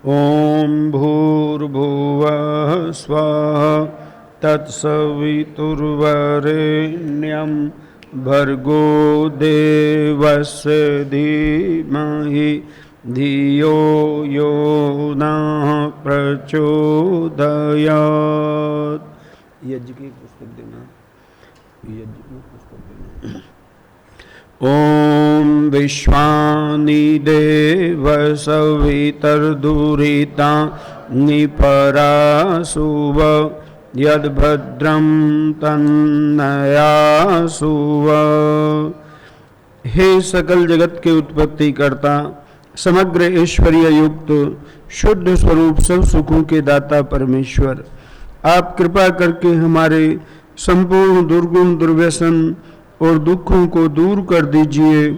ओम भूर्भुवः स्वः तत्सवितुर्वरेण्यं भर्गो देवस्य धीमहि धियो यो नः प्रचोदयात्। यज्ञ की पुस्तक देना, यज्ञ की पुस्तक देना। ओम विश्वानि देव सवितर्दुरिता निपरासुव यद्भद्रं तन्नयासुव। हे सकल जगत के उत्पत्ति करता, समग्र ऐश्वर्य युक्त शुद्ध स्वरूप सब सुखों के दाता परमेश्वर, आप कृपा करके हमारे संपूर्ण दुर्गुण दुर्व्यसन और दुखों को दूर कर दीजिए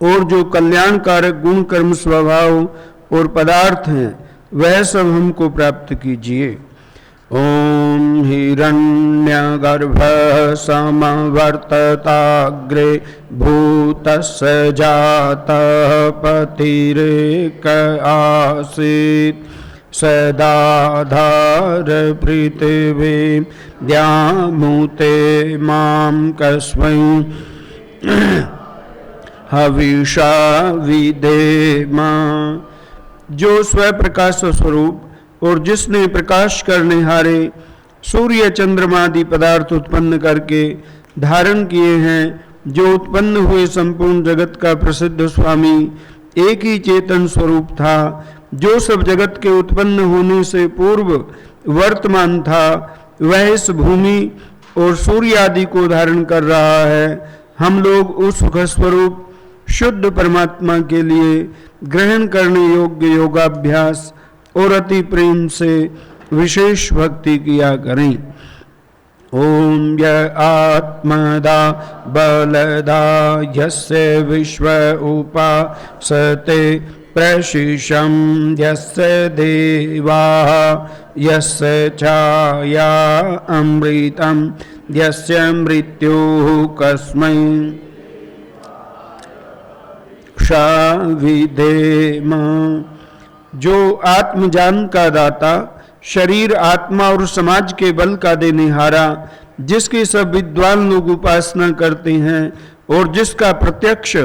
और जो कल्याणकारक गुण कर्म स्वभाव और पदार्थ हैं वह सब हमको प्राप्त कीजिए। ओम हिरण्यगर्भ समवर्तताग्रे भूतस्य जातः पतिरेक आसीत् सदाधार पृथिवी द्यामुते मां कस्मै हविषा विधेमा। जो स्वप्रकाश स्वरूप और जिसने प्रकाश करने हारे सूर्य चंद्रमादि पदार्थ उत्पन्न करके धारण किए हैं, जो उत्पन्न हुए संपूर्ण जगत का प्रसिद्ध स्वामी एक ही चेतन स्वरूप था, जो सब जगत के उत्पन्न होने से पूर्व वर्तमान था, वह इस भूमि और सूर्य आदि को धारण कर रहा है। हम लोग उस सुख स्वरूप शुद्ध परमात्मा के लिए ग्रहण करने योग्य योगाभ्यास और अति प्रेम से विशेष भक्ति किया करें। ओम य आत्मदा बलदा यस्य विश्व उपासते प्रशिशं यस्य देवाः यस्य छाया अमृतं यस्य मृत्युः कस्मै विधेम। जो आत्मजान का दाता, शरीर आत्मा और समाज के बल का देनेहारा, जिसके सब विद्वान लोग उपासना करते हैं और जिसका प्रत्यक्ष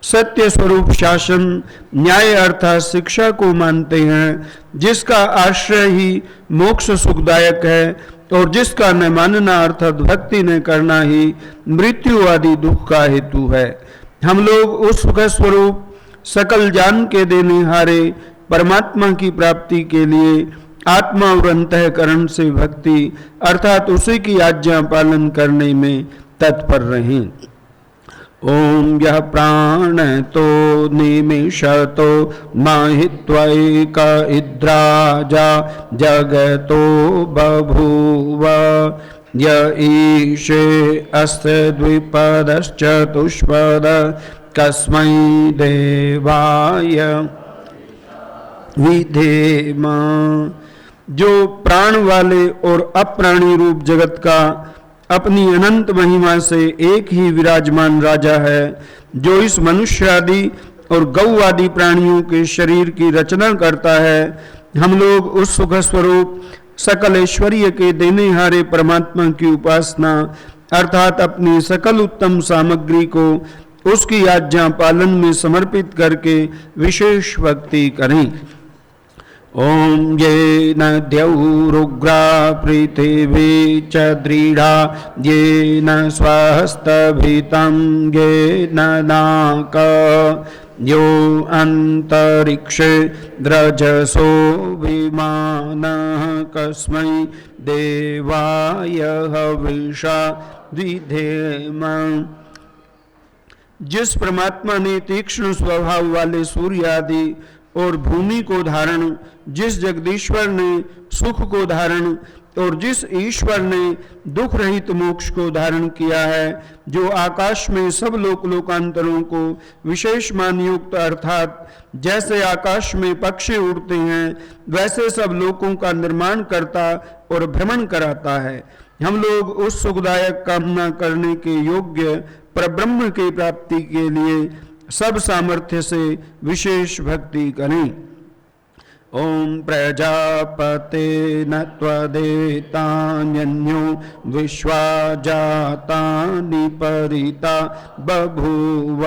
सत्य स्वरूप शासन न्याय अर्थात शिक्षा को मानते हैं, जिसका आश्रय ही मोक्ष सुखदायक है और जिसका न मानना अर्थात भक्ति न करना ही मृत्यु आदि दुख का हेतु है। हम लोग उस सुख स्वरूप सकल जान के देने हारे परमात्मा की प्राप्ति के लिए आत्मा और अंतःकरण से भक्ति अर्थात उसी की आज्ञा पालन करने में तत्पर रहें। ओम यह प्राण तो निमिषतो माहित्वैक इद्राजा जगतो बभूव य ईशे अस्य द्विपदश्चतुष्पद कस्मै देवाय विधेम। जो प्राण वाले और अप्राणी रूप जगत का अपनी अनंत महिमा से एक ही विराजमान राजा है, जो इस मनुष्य आदि और गौ आदि प्राणियों के शरीर की रचना करता है, हम लोग उस सुख स्वरूप सकल ऐश्वर्य के देने हारे परमात्मा की उपासना अर्थात अपनी सकल उत्तम सामग्री को उसकी आज्ञा पालन में समर्पित करके विशेष भक्ति करें। ओम ये न द्यौरुग्रा पृथिवी च दृढ़ा ये न स्वहस्तभितं ये न नाक यो अंतरिक्षे द्रजसो विमानः कस्मै देवाय हविषा विधेम। जिस परमात्मा ने तीक्ष्ण स्वभाव वाले सूर्य आदि और भूमि को धारण, जिस जगदीश्वर ने सुख को धारण और जिस ईश्वर ने दुख रहित मोक्ष को धारण किया है, जो आकाश में सब लोकांतरों को विशेष मान युक्त अर्थात जैसे आकाश में पक्षी उड़ते हैं वैसे सब लोकों का निर्माण करता और भ्रमण कराता है, हम लोग उस सुखदायक कामना करने के योग्य परब्रह्म की प्राप्ति के लिए सब सामर्थ्य से विशेष भक्ति करें। ओम प्रजापते न त्वदेतान्यो विश्वा जातानि परिता बभूव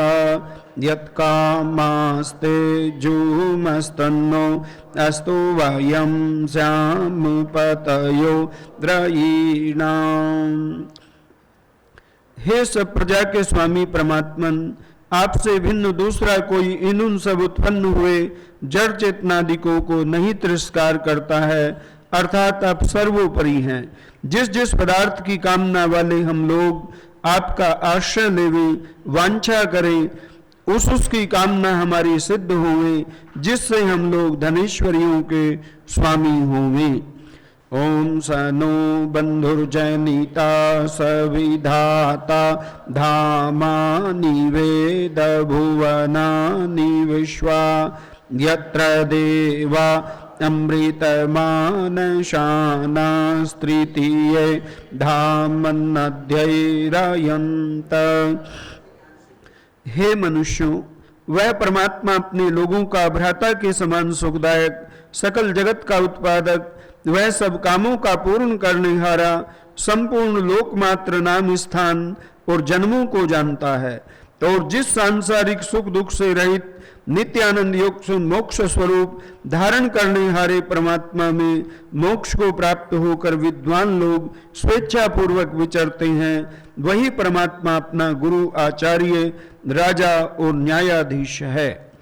यत्कामास्ते जुमस्तन्नो अस्तु वयं स्याम पतयो द्रयीणाम्। हे सब प्रजा के स्वामी परमात्मन, आपसे भिन्न दूसरा कोई इन सब उत्पन्न हुए जड़ चेतनादिकों को नहीं तिरस्कार करता है, अर्थात आप सर्वोपरि हैं। जिस जिस पदार्थ की कामना वाले हम लोग आपका आश्रय लेवे, वांछा करें, उसकी कामना हमारी सिद्ध होवे, जिससे हम लोग धनेश्वरियों के स्वामी होवे। ओम स नो बंधुर्जनिता सविधाता धामानि वेद भुवनानि विश्वा यत्र देवा अमृतमानशानास्तृतीये धामन्नध्यैरयन्त। हे मनुष्यों, वह परमात्मा अपने लोगों का भ्राता के समान सुखदायक, सकल जगत का उत्पादक, वह सब कामों का पूर्ण करने हारा, संपूर्ण लोकमात्र नाम स्थान और जन्मों को जानता है। और जिस सांसारिक सुख दुख से रहित नित्यानंद युक्त मोक्ष स्वरूप धारण करने हारे परमात्मा में मोक्ष को प्राप्त होकर विद्वान लोग स्वेच्छा पूर्वक विचरते हैं, वही परमात्मा अपना गुरु, आचार्य, राजा और न्यायाधीश है।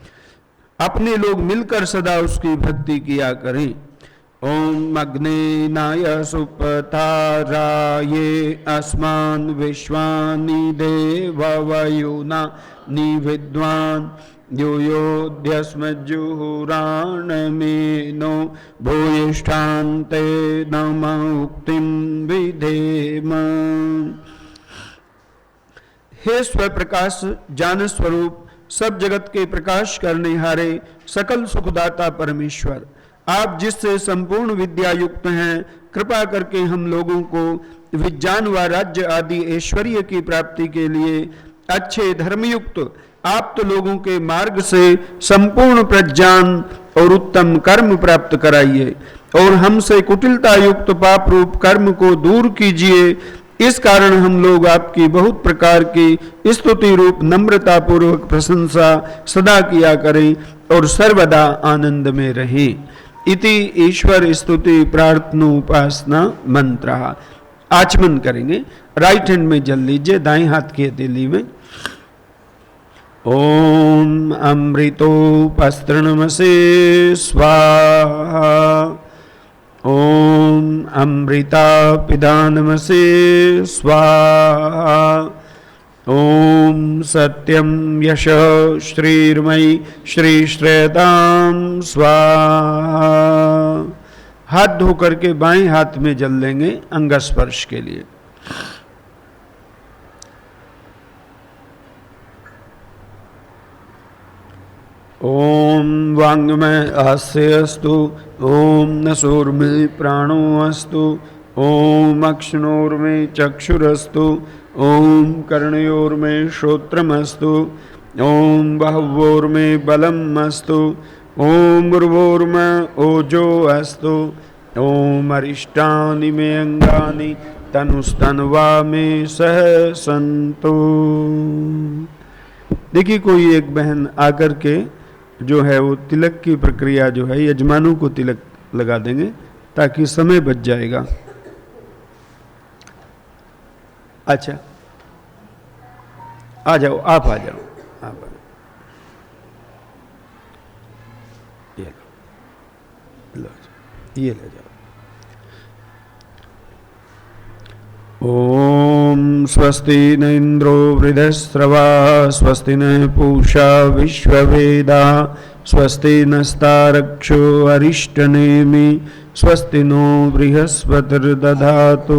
अपने लोग मिलकर सदा उसकी भक्ति किया करें। ओम अग्नेनाय सुपथाराये अस्मान् विश्वानि देववयुना निविद्वान् यूयोऽध्यस्मज्जुहुराणमेनो भूयिष्ठान्ते नमोक्तिं विधेम। हे स्वप्रकाश ज्ञान स्वरूप, सब जगत के प्रकाश करने हारे, सकल सुखदाता परमेश्वर, आप जिससे संपूर्ण विद्या युक्त हैं, कृपा करके हम लोगों को विज्ञान व राज्य आदि ऐश्वर्य की प्राप्ति के लिए अच्छे धर्मयुक्त आप तो लोगों के मार्ग से संपूर्ण प्रज्ञान और उत्तम कर्म प्राप्त कराइए, और हमसे कुटिलता युक्त पाप रूप कर्म को दूर कीजिए। इस कारण हम लोग आपकी बहुत प्रकार की स्तुति रूप नम्रता पूर्वक प्रशंसा सदा किया करें और सर्वदा आनंद में रहें। इति ईश्वर स्तुति प्रार्थना उपासना मंत्र। आचमन करेंगे, राइट हैंड में जल लीजिए, दाएं हाथ की हथेली में। ओम अमृतोपस्तृणमसे स्वाहा। ओम अमृता पिदानमसे स्वाहा। ओम सत्यम यश श्रीर्मयि श्रीश्रेयतां स्वाहा। हाथ धो करके बाएं हाथ में जल लेंगे अंगस्पर्श के लिए। ओम वांग में हास्य अस्तु। ओम नसोर में प्राणो अस्तु। ओम अक्षणोर में चक्षुरस्तु। ओम कर्णयोर में श्रोत्रमस्तु। ओम बाहुवोर में बलम अस्तु। ओम गुरुवोर में ओजो अस्तु। ओम अरिष्टानि में अंगानि तनुस्तन्वा में सह संतो। देखिए, कोई एक बहन आकर के जो है वो तिलक की प्रक्रिया जो है यजमानों को तिलक लगा देंगे ताकि समय बच जाएगा। अच्छा, आ जाओ, आप आ जाओ, आप आ जाओ। ये ले जाओ। ओम स्वस्ति न इंद्रो वृधस्रवा स्वस्ति न पूषा विश्ववेदा स्वस्ति नस्तारक्षो अरिष्टनेमि स्वस्ति नो बृहस्पतिर्दधातु।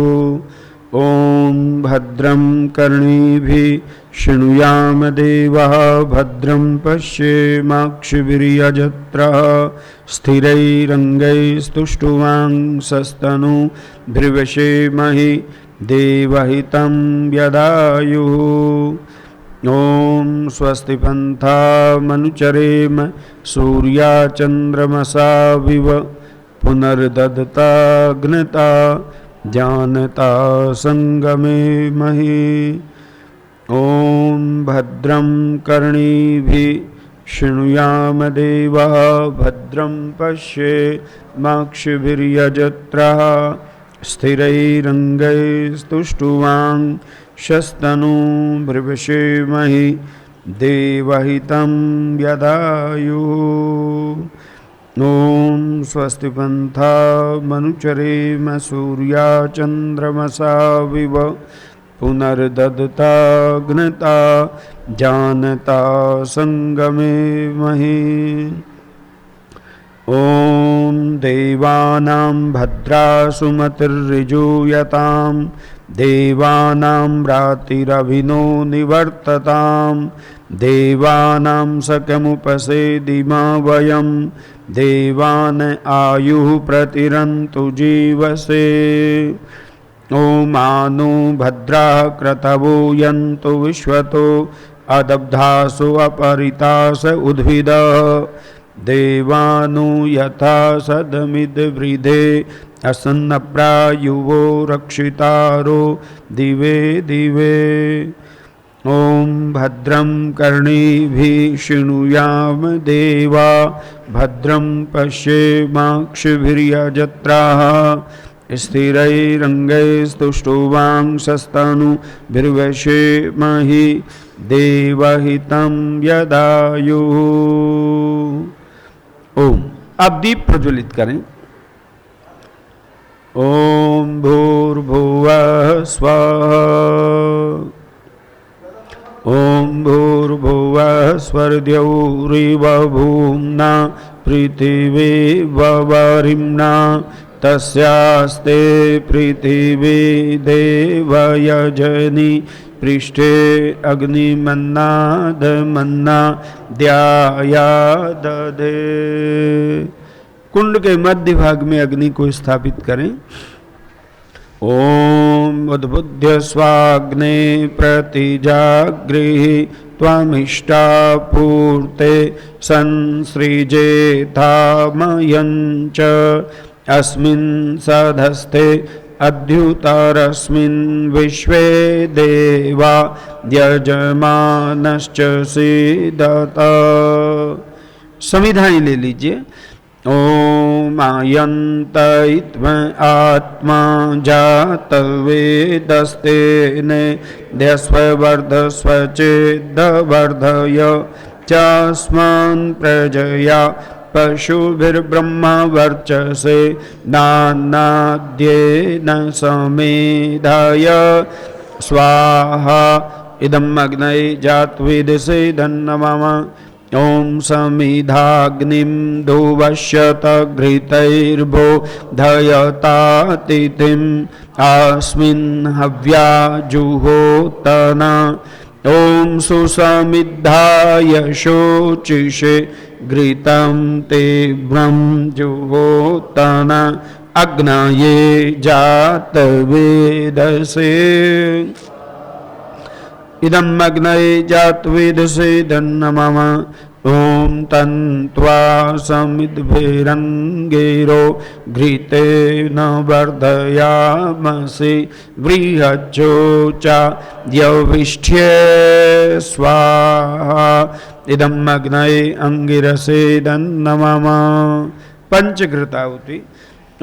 ओम भद्रं कर्णेभिः शृणुयाम देवः भद्रं पश्येमाक्षभिर्यजत्रः स्थिरैरङ्गैस्तुष्टुवांसस्तनूभिर्व्यसेमहि देवहितं यदायुः। ॐ स्वस्ति पन्थामनुचरेम सूर्याचन्द्रमसा विव पुनर्दत्ताग्नता जानता संगमे महि। ॐ भद्रं कर्णीभिः शृणुयाम देवा भद्रं पश्येमाक्षभिर्यजत्राः स्थिरैरङ्गैस्तुष्टुवांशस्तनूभिर्विषेमहि देवहितं यदायुः। ॐ स्वस्ति पन्थामनुचरेम सूर्याचन्द्रमसा विव पुनर्दत्ताग्नता जानता संगमे महि। ॐ देवानां भद्रासु मतिर्ऋजूयतां देवानां रातिरभिनो निवर्ततां देवानां सकमुपसेदिमा वयं देवान् आयुः प्रतिरन्तु जीवसे। ओमानु भद्राः क्रतवो यन्तु विश्वतो अदब्धासु अपरितास उद्भिदः देवानु यथा सदमिद्वृधे असन्नप्रायुवो रक्षितारो दिवे दिवे। ॐ भद्रं कर्णीभिः शृणुयाम देवा भद्रं पश्येमाक्षभिर्यजत्राः स्थिरैरङ्गैस्तुष्टुवांशस्तनूभिर्विषेमहि देवहितं यदायुः। ओम। अब दीप प्रज्वलित करें। ओम भूर्भुवः स्वः। ओम भूर्भुवः स्वर्द्यौरिव भूम्ना पृथिवी ववरिम्ना तस्यास्ते पृथिवी देवयजनि पृष्ठे अग्निमन्नादमन्ना द्यायादधे। कुंड के मध्य भाग में अग्नि को स्थापित करें। ओम उद्बुद्ध्य स्वाग्ने प्रतिजागृहि त्वमिष्टापूर्ते संसृजेथामयञ्च अस्मिन् सधस्ते अद्युतरस्मिन् विश्वे देवा यजमानश्च सीदत। संविधान ले लीजिए। ओम आयन्त इत्म आत्मा जातवेदस्तेन ध्यस्ववर्धस्व चेद्वर्धय चास्मान् प्रजया पशुभिर्ब्रह्मवर्चसे नानाद्येन समेधाय स्वाहा इदम् अग्नये जातवेदसे धन्नमः। ओम समिधाग्निं धुवश्यत घृतैर्भो धयतातिथिम् अस्मिन् हव्या जुहोतना। ओम सुसमिद्धाय शोचिषे घृतं तीव्रं जुहोतना अग्नये जातवेदसे। इदम् अग्नये जातवेदसे धन्नमः। ओम तन्त्वा समिद्भिरङ्गेरो घृतेन वर्धयामसि बृहच्चोचा यविष्ठ्ये स्वाहा इदम् अग्नये अंगिरसे धन्नमः। पंचघृताहुति।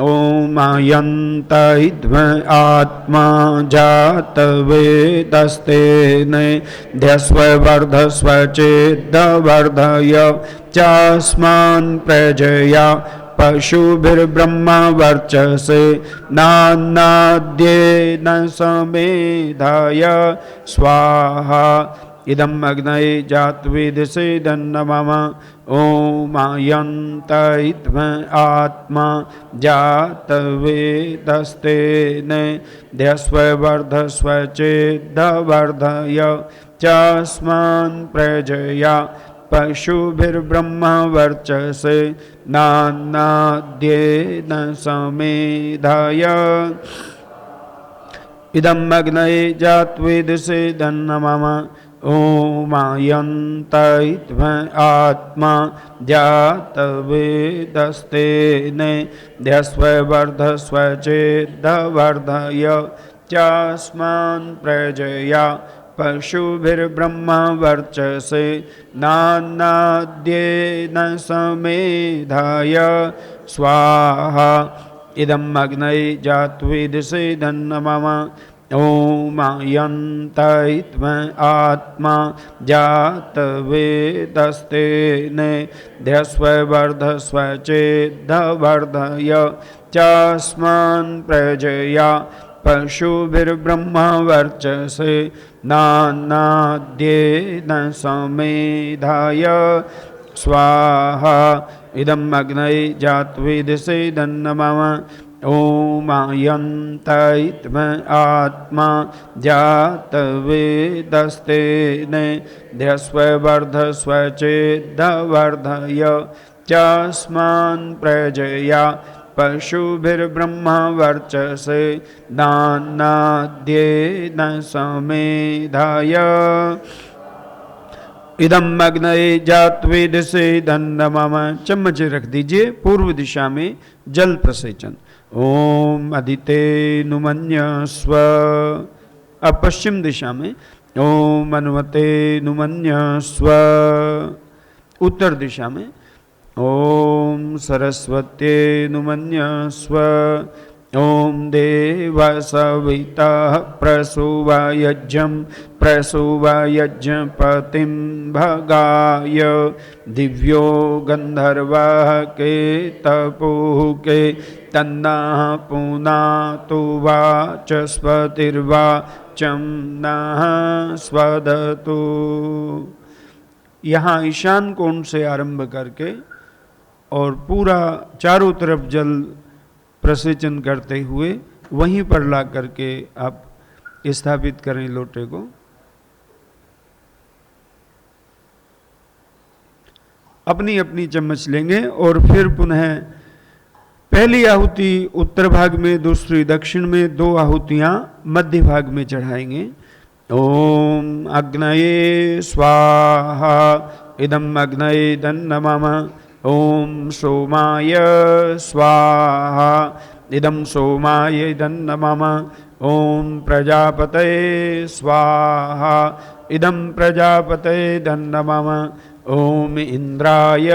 ओम आयन्त इद्म आत्मा जातवेदस्तेन ध्यस्ववर्धस्व चेद्वर्धय चास्मान् प्रजया पशुभिर्ब्रह्मवर्चसे नानाद्येन समेधाय स्वाहा इदम् अग्नये जातवेदसे धन्नमः। ओम आयन्त इत्म आत्मा जातवेदस्तेन ध्यस्ववर्धस्व चेद्वर्धय चास्मान् प्रजया पशुभिर्ब्रह्मवर्चसे नानाद्येन समेधाय इदम् अग्नये जातवेदसे धन्नमः। ओमायन्तैत्व आत्मा जातवेदस्तेन ध्यस्ववर्धस्व चेद्वर्धय चास्मान् प्रजया पशुभिर्ब्रह्मा वर्चसे नान्नाद्येन समेधाय स्वाहा इदम् अग्नये जात्वेदसे धन्नमम ओमायन्तैत्व आत्मा जातवेदस्तेन ध्यस्ववर्धस्व चेद्वर्धय चास्मान् प्रजया पशुभिर्ब्रह्मा वर्चसे नान्नाद्येन समेधाय स्वाहा इदम् अग्नये जात्वेदसे धन्नमम ओमायन्तैत्व आत्मा जातवेदस्तेन ध्यस्ववर्धस्व चेद्वर्धय चास्मान् प्रजया पशुभिर्ब्रह्मा वर्चसे नान्नाद्येन समेधाय इदम् अग्नये जात्वेदसे धन्नमम। चम्मच रख दीजिए पूर्व दिशा में जल प्रसेचन। ओम अदिते नुमन्यस्व। अब पश्चिम दिशा में ओम अनुमते नुमन्यस्व। उत्तर दिशा में ओम सरस्वत्ये नुमन्यस्व। ओम देवसवितः प्रसूवयज्ञं प्रसूवयज्ञपतिं भगाय दिव्यो गन्धर्वः के तपोके तन्नः पुनातु वाचस्पतिर्वाचं नः स्वदतु। यहाँ ईशान कोण से आरंभ करके और पूरा चारों तरफ जल प्रसेचन करते हुए वहीं पर ला करके आप स्थापित करें लोटे को। अपनी अपनी चम्मच लेंगे और फिर पुनः पहली आहुति उत्तर भाग में, दूसरी दक्षिण में, 2 आहुतियां मध्य भाग में चढ़ाएंगे। ओम अग्नये स्वाहा इदम् अग्नये धन्नमम। ओम सोमाय स्वाहा इदं सोमाय धन्नमम। ओम प्रजापतये स्वाहा इदं प्रजापतये धन्नमम। ओम इंद्राय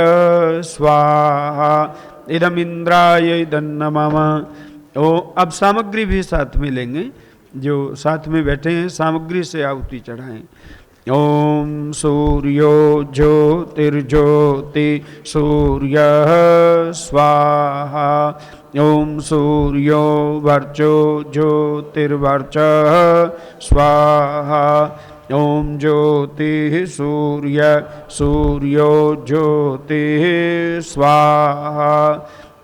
स्वाहा इदम् इंद्राय धन्नमम। ओ अब सामग्री भी साथ में लेंगे, जो साथ में बैठे हैं सामग्री से आहुति चढ़ाएं। ओम सूर्यो ज्योतिर्ज्योति सूर्यः स्वाहा। ओम सूर्यो वर्चो ज्योतिर्वर्चः स्वाहा। ओम ज्योतिः सूर्य सूर्यो ज्योतिः स्वाहा।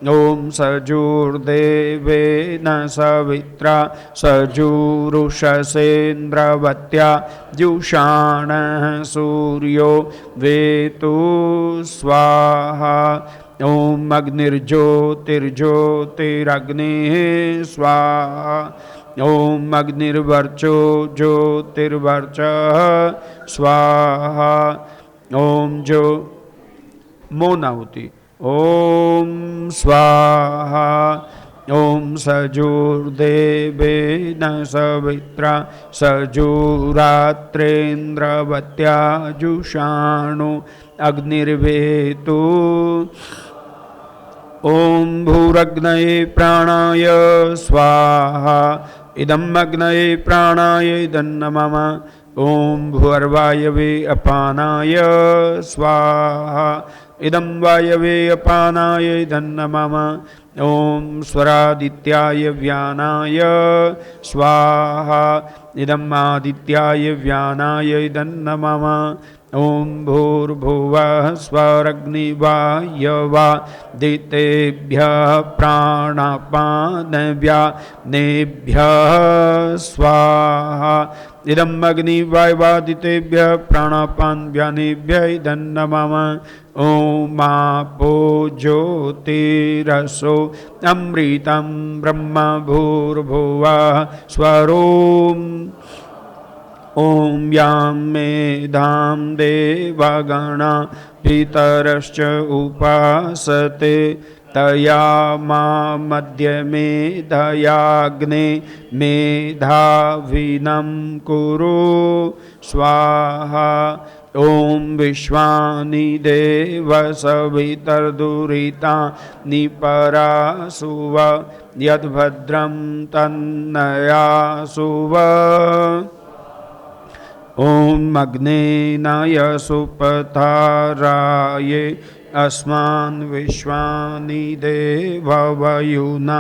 ओम सजुर्देवेन सवित्रा सजुरुषसेन्द्रवत्या जुषाणः सूर्यो वेतु स्वाहा। ओम अग्निर्ज्योतिर्ज्योतिरग्निः स्वाहा। ओम अग्निर्वर्चो ज्योतिर्वर्चः स्वाहा। ओम जो मौन आहुति। ओम स्वाहा। ओम सजुर्देवेन सवित्रा सजुरात्रेन्द्रवत्या जुषाणु अग्निर्वेतु। ओम भूरग्नये प्राणाय स्वाहा इदम् अग्नये प्राणाय धन्नमम। ओम भूर्वायवे अपानाय स्वाहा इदं वायवे अपानाय धन्नमम। ओम स्वरादित्याय व्यानाय स्वाहा इदम् आदित्याय व्यानाय धन्नमम। ओम भूर्भुवः स्वरग्निवायवादितेभ्यः प्राणापानव्यानेभ्यः स्वाहा इदम् अग्निवायवादितेभ्यः प्राणापानव्यानेभ्यः धन्नमम। ओम आपो ज्योतिरसो अमृतं ब्रह्म भूर्भुवः स्वरोम ॐ यां मेधां देवगणा पितरश्च उपासते तया मा मध्य मेधयाग्ने मेधाविनं कुरु स्वाहा। ॐ विश्वानि देव सवितर्दुरितानि परासुव यद्भद्रं तन्नयासुव। ॐ अग्नेनाय सुपथाराये अस्मान् विश्वानि देववयुना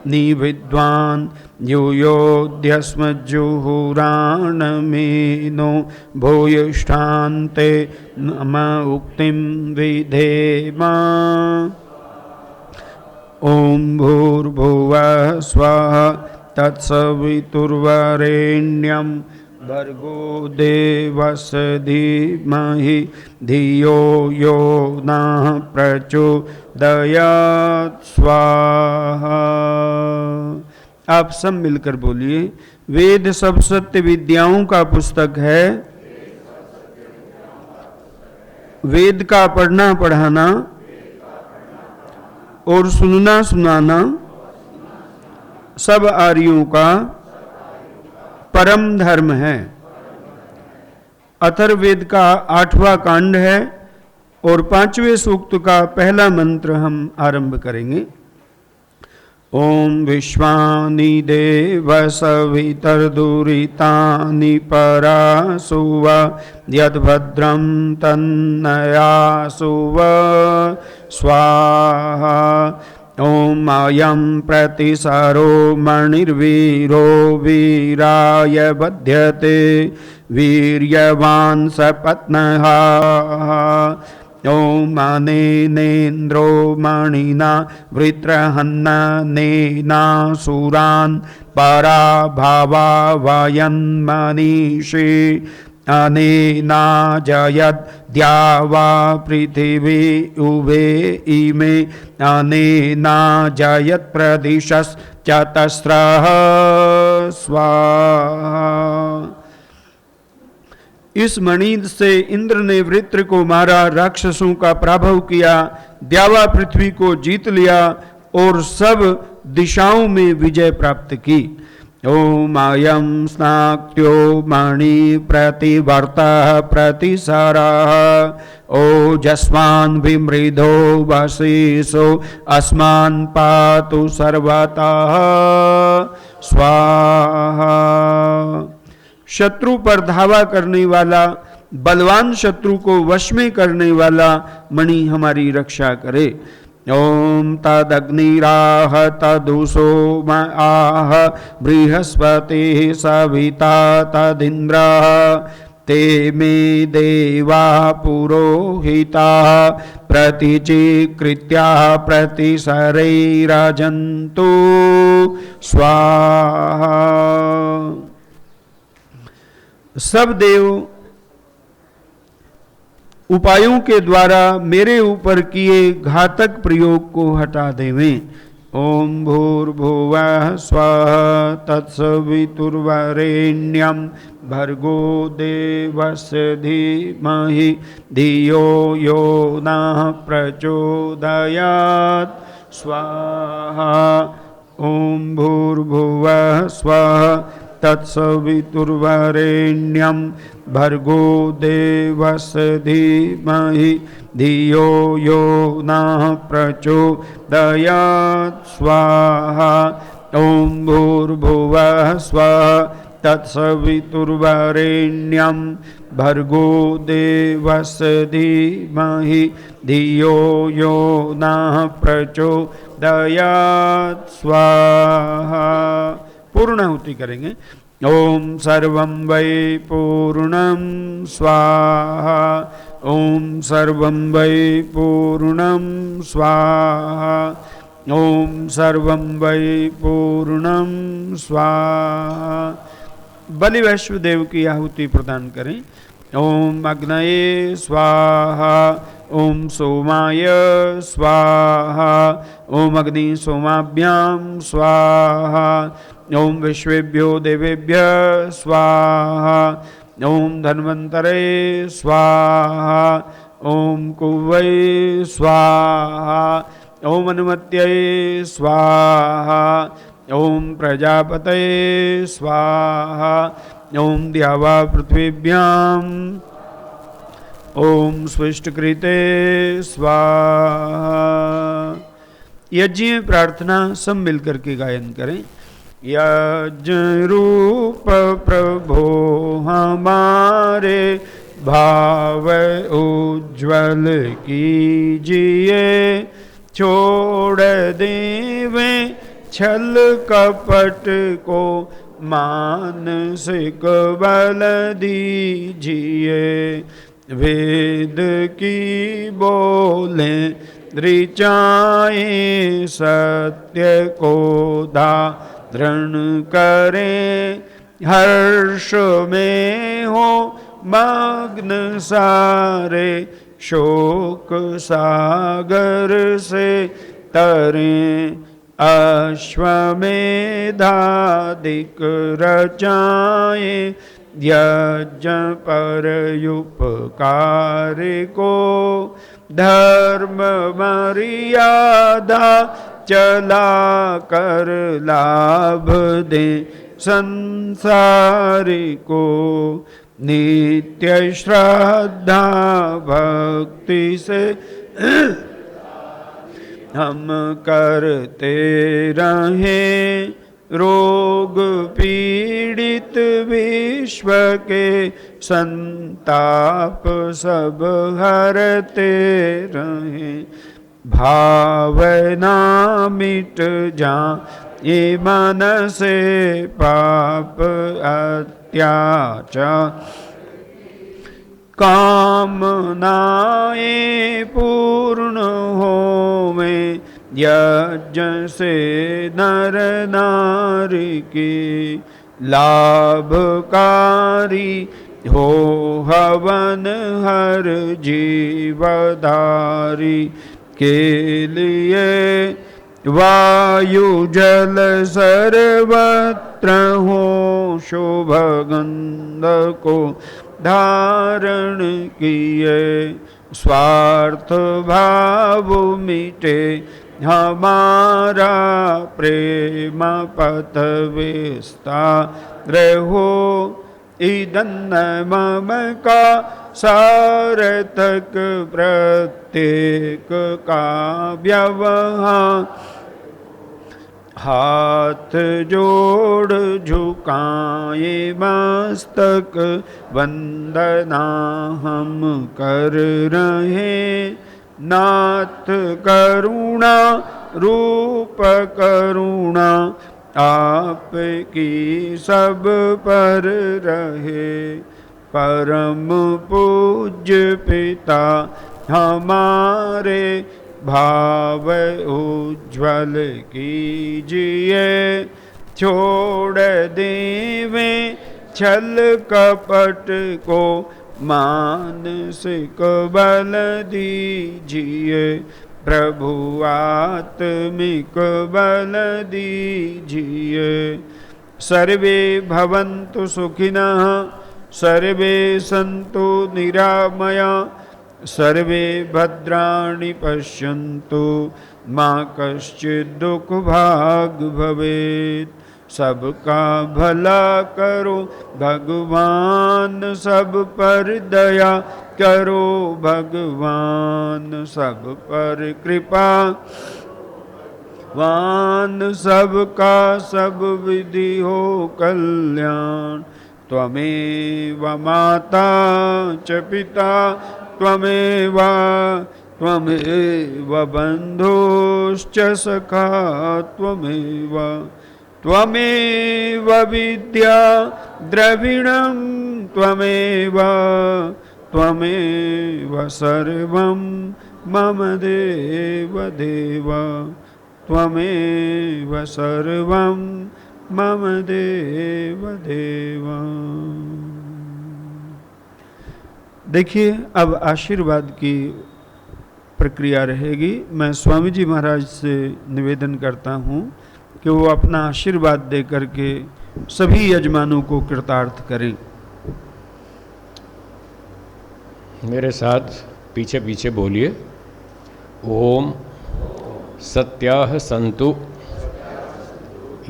निविद्वान् यूयोऽध्यस्मज्जुहुराणमेनो भूयिष्ठान्ते नम उक्तिं विधेम। ॐ भूर्भुवः स्वः तत्सवितुर्वरेण्यं भर्गो देवस्य धीमहि धियो यो नः प्रचोदयात् स्वाहा। आप सब मिलकर बोलिए, वेद सब सत्य विद्याओं का पुस्तक है। वेद का पढ़ना पढ़ाना और सुनना सुनाना सब आर्यों का परम धर्म है। अथर्ववेद का 8वां कांड है और 5वें सूक्त का पहला मंत्र हम आरंभ करेंगे। ओम विश्वानि देव सवितर्दुरितानि परासुव यद्भद्रं तन्नयासुव स्वाहा। ओम अयं प्रतिसरो मणिर्वीरो वीराय बध्यते वीर्यवान् सपत्नः। ओम अनेनेन्द्रो मणिना वृत्रहन्नेनासुरान् पराभावावयन्मनीषे अनेना जयद्द्यावा पृथिवी उभे इमे अनेना जयत्प्रदिशश्चतस्रः स्वाहा। इस मणि से इंद्र ने वृत्र को मारा, राक्षसों का पराभव किया, द्यावा पृथ्वी को जीत लिया और सब दिशाओं में विजय प्राप्त की। ओम अयं स्नाक्त्यो मणि प्रतिवर्तः प्रतिसारः ओजस्वान् विमृधो वशीषो अस्मान् पातु सर्वतः स्वाहा। शत्रु पर धावा करने वाला, बलवान शत्रु को वश में करने वाला मणि हमारी रक्षा करे। ओम तदग्निराह तदुषो आह बृहस्पतिः सविता तदिन्द्रः ते मे देवा पुरोहिताः प्रतिचिकृत्या प्रतिसरैरजन्तु स्वाहा। सब देव उपायों के द्वारा मेरे ऊपर किए घातक प्रयोग को हटा देवें। ओम भूर्भुवः स्वः तत्सवितुर्वरेण्यं भर्गो देवस्य धीमहि धियो यो नः प्रचोदयात् स्वाहा। ओम भूर्भुवः स्वः तत्सवितुर्वरेण्यं भर्गो देवस्य धीमहि धियो यो नः प्रचोदयात् स्वाहा। ओम भूर्भुवः स्वः तत्सवितुर्वरेण्यं भर्गो देवस्य धीमहि धियो यो नः प्रचोदयात् स्वाहा। पूर्णाहुति करेंगे। ओम सर्वं वै पूर्णं स्वाहा। ओम सर्वं वै पूर्णं स्वाहा। ओम सर्वं वै पूर्णं स्वाहा। बलि वैश्वदेव की आहुति प्रदान करें। ओम अग्नये स्वाहा। ओम सोमाय स्वाहा। ओम अग्नि सोमाभ्याम स्वाहा। ओम विश्वेभ्यो देवेभ्य स्वाहा। ओम धन्वंतरे स्वाहा। ओम कुवै स्वाहा। ओम अनुमत्यै स्वाहा। ओम प्रजापतये स्वाहा। ओम द्यावा पृथ्वीभ्याम ओम स्विष्टकृते स्वाहा। यज्ञ प्रार्थना सब मिलकर के गायन करें। यज्ञ रूप प्रभो हमारे भाव उज्ज्वल कीजिए। छोड़ देवे छल कपट को मानसिक बल दीजिए। वेद की बोले ऋचाएं सत्य को धारण करें। हर्ष में हो मग्न सारे शोक सागर से तरें। अश्वमेधादिक रचाएं यज्ञ पर उपकार को। धर्म मर्यादा चला कर लाभ दे संसारी को। नित्य श्रद्धा भक्ति से हम करते रहें। रोग पीड़ित विश्व के संताप सब हरते रहें। भावना मिट जाए मन से पाप अत्याचार। कामनाएं पूर्ण होवें यज्ञ से नर नारी की। लाभकारी हो हवन हर जीवधारी के लिए। वायु जल सर्वत्र हो शुभ गंध को धारण किए। स्वार्थ भाव मिटे हमारा प्रेम पथ विस्तार हो। ईदन मम का सार्थक प्रत्येक का व्यवहार। हाथ जोड़ झुकाए मस्तक वंदना हम कर रहे। नाथ करुणा रूप करुणा आपकी सब पर रहे। परम पूज्य पिता हमारे भाव उज्ज्वल कीजिए। छोड़ देवे छल कपट को मानसिक बल दीजिए। प्रभु आत्मिक बल दीजिए। सर्वे भवन्तु सुखिनः सर्वे सन्तु निरामया। सर्वे भद्राणि पश्यन्तु मा कश्चित् दुःख भाग भवेत्। सबका भला करो भगवान सब पर दया करो। भगवान सब पर कृपा वान सबका सब विधि हो कल्याण। त्वमेव माता च पिता त्वमेव बन्धुश्च सखा त्वमेव। त्वमेव विद्या द्रविणं त्वमेव सर्वं मम देव देव। त्वमेव सर्वं मम देव देव। देखिए अब आशीर्वाद की प्रक्रिया रहेगी। मैं स्वामी जी महाराज से निवेदन करता हूँ कि वो अपना आशीर्वाद दे करके सभी यजमानों को कृतार्थ करें। मेरे साथ पीछे पीछे बोलिए। ओम सत्याः सन्तु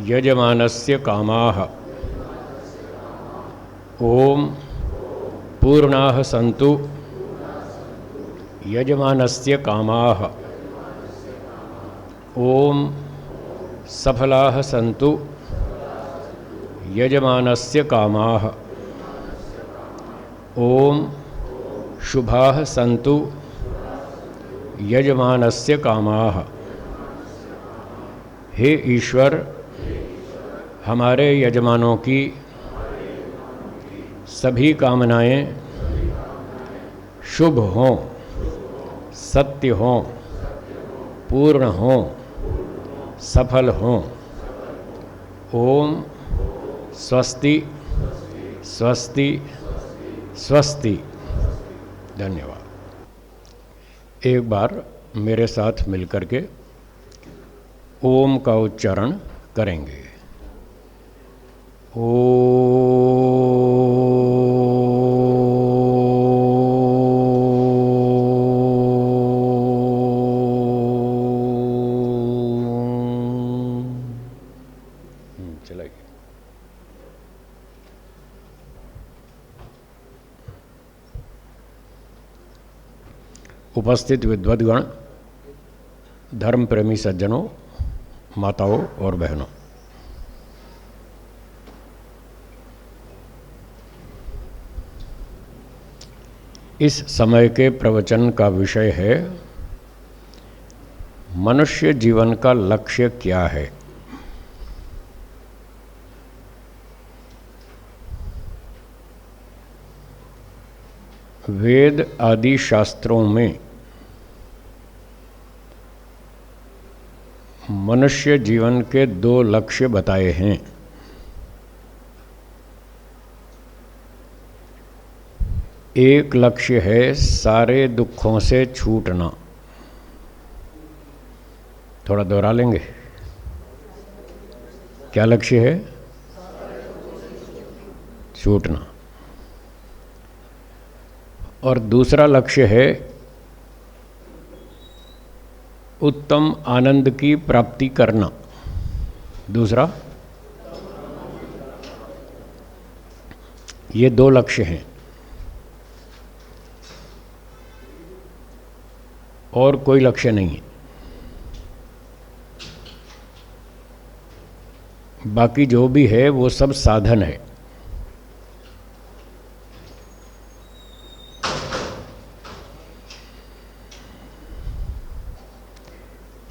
यजमानस्य कामाः। ओम पूर्णाः सन्तु यजमानस्य कामाः। ओम सफलाः सन्तु यजमानस्य कामाः। ओम शुभाः सन्तु यजमानस्य कामाः। हे ईश्वर, हमारे यजमानों की सभी कामनाएं शुभ हों, सत्य हों, पूर्ण हों, सफल हों। ओम स्वस्ति स्वस्ति स्वस्ति। धन्यवाद। एक बार मेरे साथ मिलकर के ओम का उच्चारण करेंगे। चलाइए। उपस्थित विद्वद्गण, धर्म प्रेमी सज्जनों, माताओं और बहनों, इस समय के प्रवचन का विषय है मनुष्य जीवन का लक्ष्य क्या है। वेद आदि शास्त्रों में मनुष्य जीवन के दो लक्ष्य बताए हैं। एक लक्ष्य है सारे दुखों से छूटना। थोड़ा दोहरा लेंगे। क्या लक्ष्य है? छूटना। और दूसरा लक्ष्य है उत्तम आनंद की प्राप्ति करना। दूसरा, ये दो लक्ष्य हैं और कोई लक्ष्य नहीं है। बाकी जो भी है वो सब साधन है।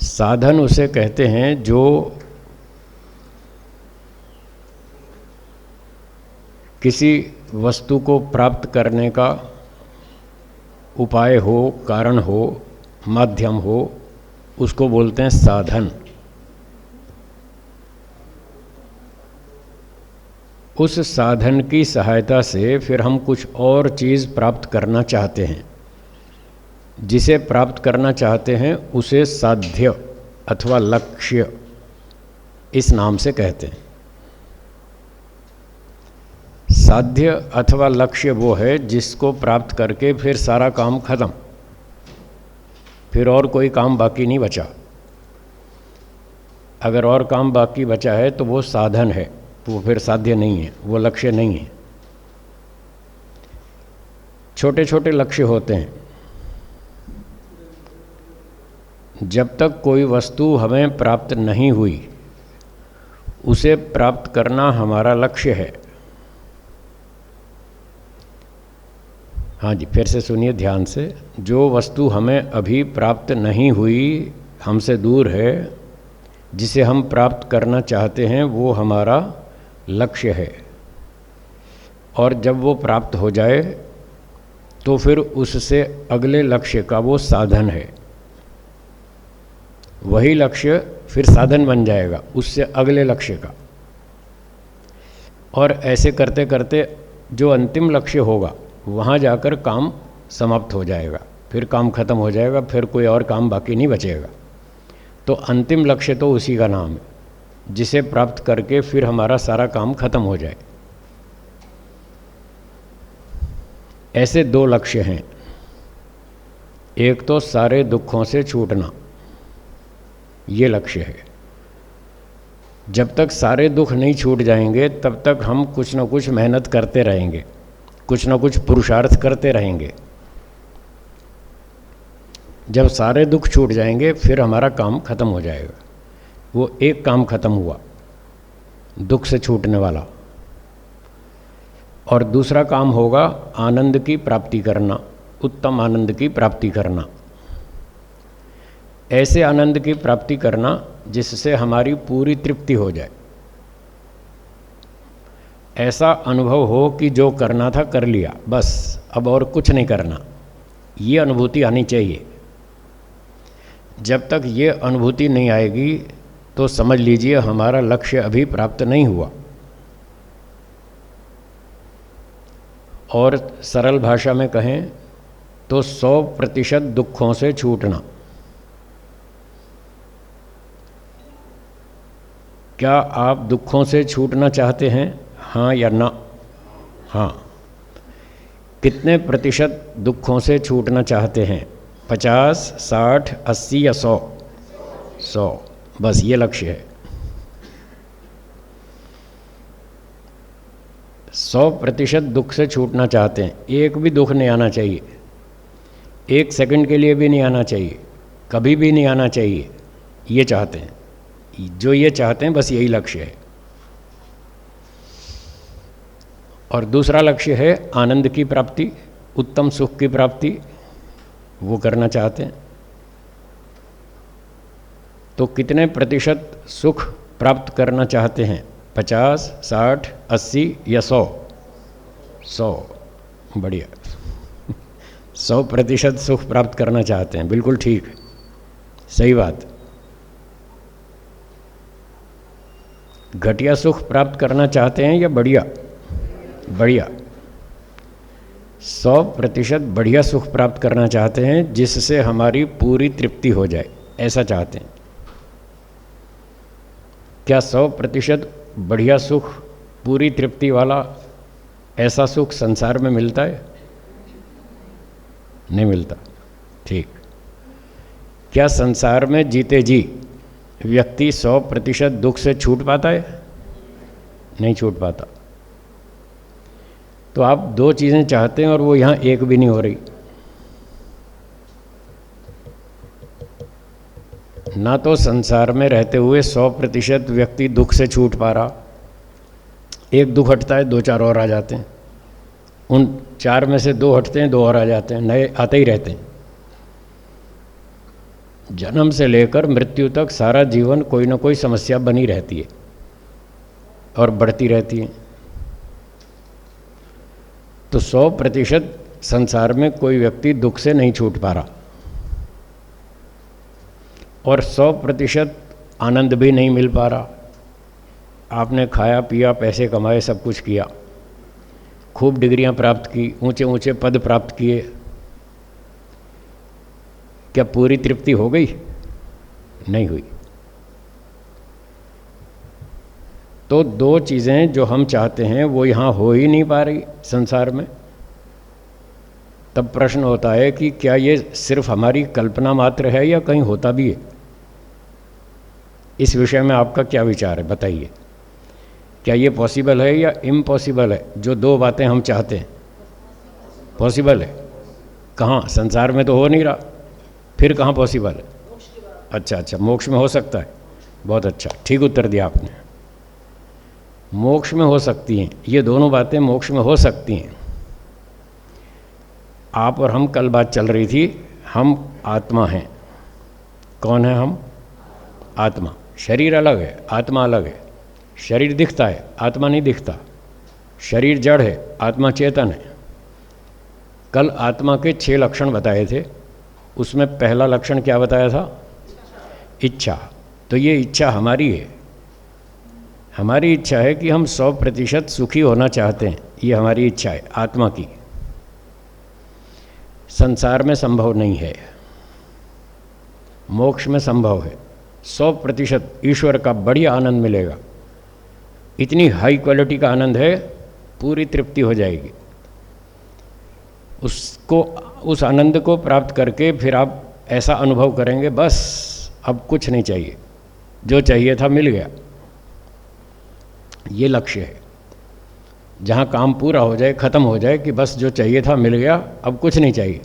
साधन उसे कहते हैं जो किसी वस्तु को प्राप्त करने का उपाय हो, कारण हो, माध्यम हो, उसको बोलते हैं साधन। उस साधन की सहायता से फिर हम कुछ और चीज़ प्राप्त करना चाहते हैं। जिसे प्राप्त करना चाहते हैं उसे साध्य अथवा लक्ष्य इस नाम से कहते हैं। साध्य अथवा लक्ष्य वो है जिसको प्राप्त करके फिर सारा काम खत्म, फिर और कोई काम बाकी नहीं बचा। अगर और काम बाकी बचा है तो वो साधन है, वो फिर साध्य नहीं है, वो लक्ष्य नहीं है। छोटे छोटे लक्ष्य होते हैं। जब तक कोई वस्तु हमें प्राप्त नहीं हुई, उसे प्राप्त करना हमारा लक्ष्य है। हाँ जी, फिर से सुनिए ध्यान से। जो वस्तु हमें अभी प्राप्त नहीं हुई, हमसे दूर है, जिसे हम प्राप्त करना चाहते हैं, वो हमारा लक्ष्य है। और जब वो प्राप्त हो जाए तो फिर उससे अगले लक्ष्य का वो साधन है। वही लक्ष्य फिर साधन बन जाएगा उससे अगले लक्ष्य का। और ऐसे करते करते जो अंतिम लक्ष्य होगा वहाँ जाकर काम समाप्त हो जाएगा। फिर काम खत्म हो जाएगा, फिर कोई और काम बाकी नहीं बचेगा। तो अंतिम लक्ष्य तो उसी का नाम है, जिसे प्राप्त करके फिर हमारा सारा काम खत्म हो जाए। ऐसे दो लक्ष्य हैं। एक तो सारे दुखों से छूटना, ये लक्ष्य है। जब तक सारे दुख नहीं छूट जाएंगे तब तक हम कुछ न कुछ मेहनत करते रहेंगे, कुछ न कुछ पुरुषार्थ करते रहेंगे। जब सारे दुख छूट जाएंगे फिर हमारा काम खत्म हो जाएगा। वो एक काम खत्म हुआ, दुख से छूटने वाला। और दूसरा काम होगा आनंद की प्राप्ति करना, उत्तम आनंद की प्राप्ति करना। ऐसे आनंद की प्राप्ति करना जिससे हमारी पूरी तृप्ति हो जाए। ऐसा अनुभव हो कि जो करना था कर लिया, बस अब और कुछ नहीं करना, ये अनुभूति आनी चाहिए। जब तक ये अनुभूति नहीं आएगी तो समझ लीजिए हमारा लक्ष्य अभी प्राप्त नहीं हुआ। और सरल भाषा में कहें तो 100% दुखों से छूटना। क्या आप दुखों से छूटना चाहते हैं, हाँ या ना? हाँ। कितने प्रतिशत दुखों से छूटना चाहते हैं? 50, 60, 80 या 100? 100, बस ये लक्ष्य है। 100% दुख से छूटना चाहते हैं। एक भी दुख नहीं आना चाहिए, एक सेकंड के लिए भी नहीं आना चाहिए, कभी भी नहीं आना चाहिए, ये चाहते हैं। जो ये चाहते हैं बस यही लक्ष्य है। और दूसरा लक्ष्य है आनंद की प्राप्ति, उत्तम सुख की प्राप्ति, वो करना चाहते हैं। तो कितने प्रतिशत सुख प्राप्त करना चाहते हैं? 50, 60, 80 या 100? 100, बढ़िया। 100% सुख प्राप्त करना चाहते हैं, बिल्कुल ठीक, सही बात। घटिया सुख प्राप्त करना चाहते हैं या बढ़िया? बढ़िया। 100% बढ़िया सुख प्राप्त करना चाहते हैं जिससे हमारी पूरी तृप्ति हो जाए, ऐसा चाहते हैं। क्या 100% बढ़िया सुख, पूरी तृप्ति वाला ऐसा सुख संसार में मिलता है? नहीं मिलता। ठीक। क्या संसार में जीते जी व्यक्ति 100% दुख से छूट पाता है? नहीं छूट पाता। तो आप दो चीज़ें चाहते हैं और वो यहाँ एक भी नहीं हो रही। ना तो संसार में रहते हुए 100% व्यक्ति दुख से छूट पा रहा, एक दुख हटता है 2-4 और आ जाते हैं, उन 4 में से 2 हटते हैं, 2 और आ जाते हैं, नए आते ही रहते हैं। जन्म से लेकर मृत्यु तक सारा जीवन कोई ना कोई समस्या बनी रहती है और बढ़ती रहती है। तो 100% संसार में कोई व्यक्ति दुख से नहीं छूट पा रहा और 100% आनंद भी नहीं मिल पा रहा। आपने खाया पिया, पैसे कमाए, सब कुछ किया, खूब डिग्रियां प्राप्त की, ऊंचे ऊंचे पद प्राप्त किए, क्या पूरी तृप्ति हो गई? नहीं हुई। तो दो चीज़ें जो हम चाहते हैं वो यहाँ हो ही नहीं पा रही संसार में। तब प्रश्न होता है कि क्या ये सिर्फ हमारी कल्पना मात्र है या कहीं होता भी है? इस विषय में आपका क्या विचार है, बताइए। क्या ये पॉसिबल है या इम्पॉसिबल है? जो दो बातें हम चाहते हैं, पॉसिबल है? कहाँ? संसार में तो हो नहीं रहा, फिर कहाँ पॉसिबल है? अच्छा, मोक्ष में हो सकता है। बहुत अच्छा, ठीक उत्तर दिया आपने। मोक्ष में हो सकती हैं ये दोनों बातें, मोक्ष में हो सकती हैं। आप और हम कल बात चल रही थी, हम आत्मा हैं। कौन है हम? आत्मा। शरीर अलग है, आत्मा अलग है। शरीर दिखता है, आत्मा नहीं दिखता। शरीर जड़ है, आत्मा चेतन है। कल आत्मा के 6 लक्षण बताए थे, उसमें पहला लक्षण क्या बताया था? इच्छा। तो ये इच्छा हमारी है, हमारी इच्छा है कि हम 100% सुखी होना चाहते हैं। ये हमारी इच्छा है आत्मा की। संसार में संभव नहीं है, मोक्ष में संभव है। 100% ईश्वर का बढ़िया आनंद मिलेगा, इतनी हाई क्वालिटी का आनंद है, पूरी तृप्ति हो जाएगी। उसको, उस आनंद को प्राप्त करके फिर आप ऐसा अनुभव करेंगे, बस अब कुछ नहीं चाहिए, जो चाहिए था मिल गया। ये लक्ष्य है, जहाँ काम पूरा हो जाए, खत्म हो जाए कि बस जो चाहिए था मिल गया, अब कुछ नहीं चाहिए,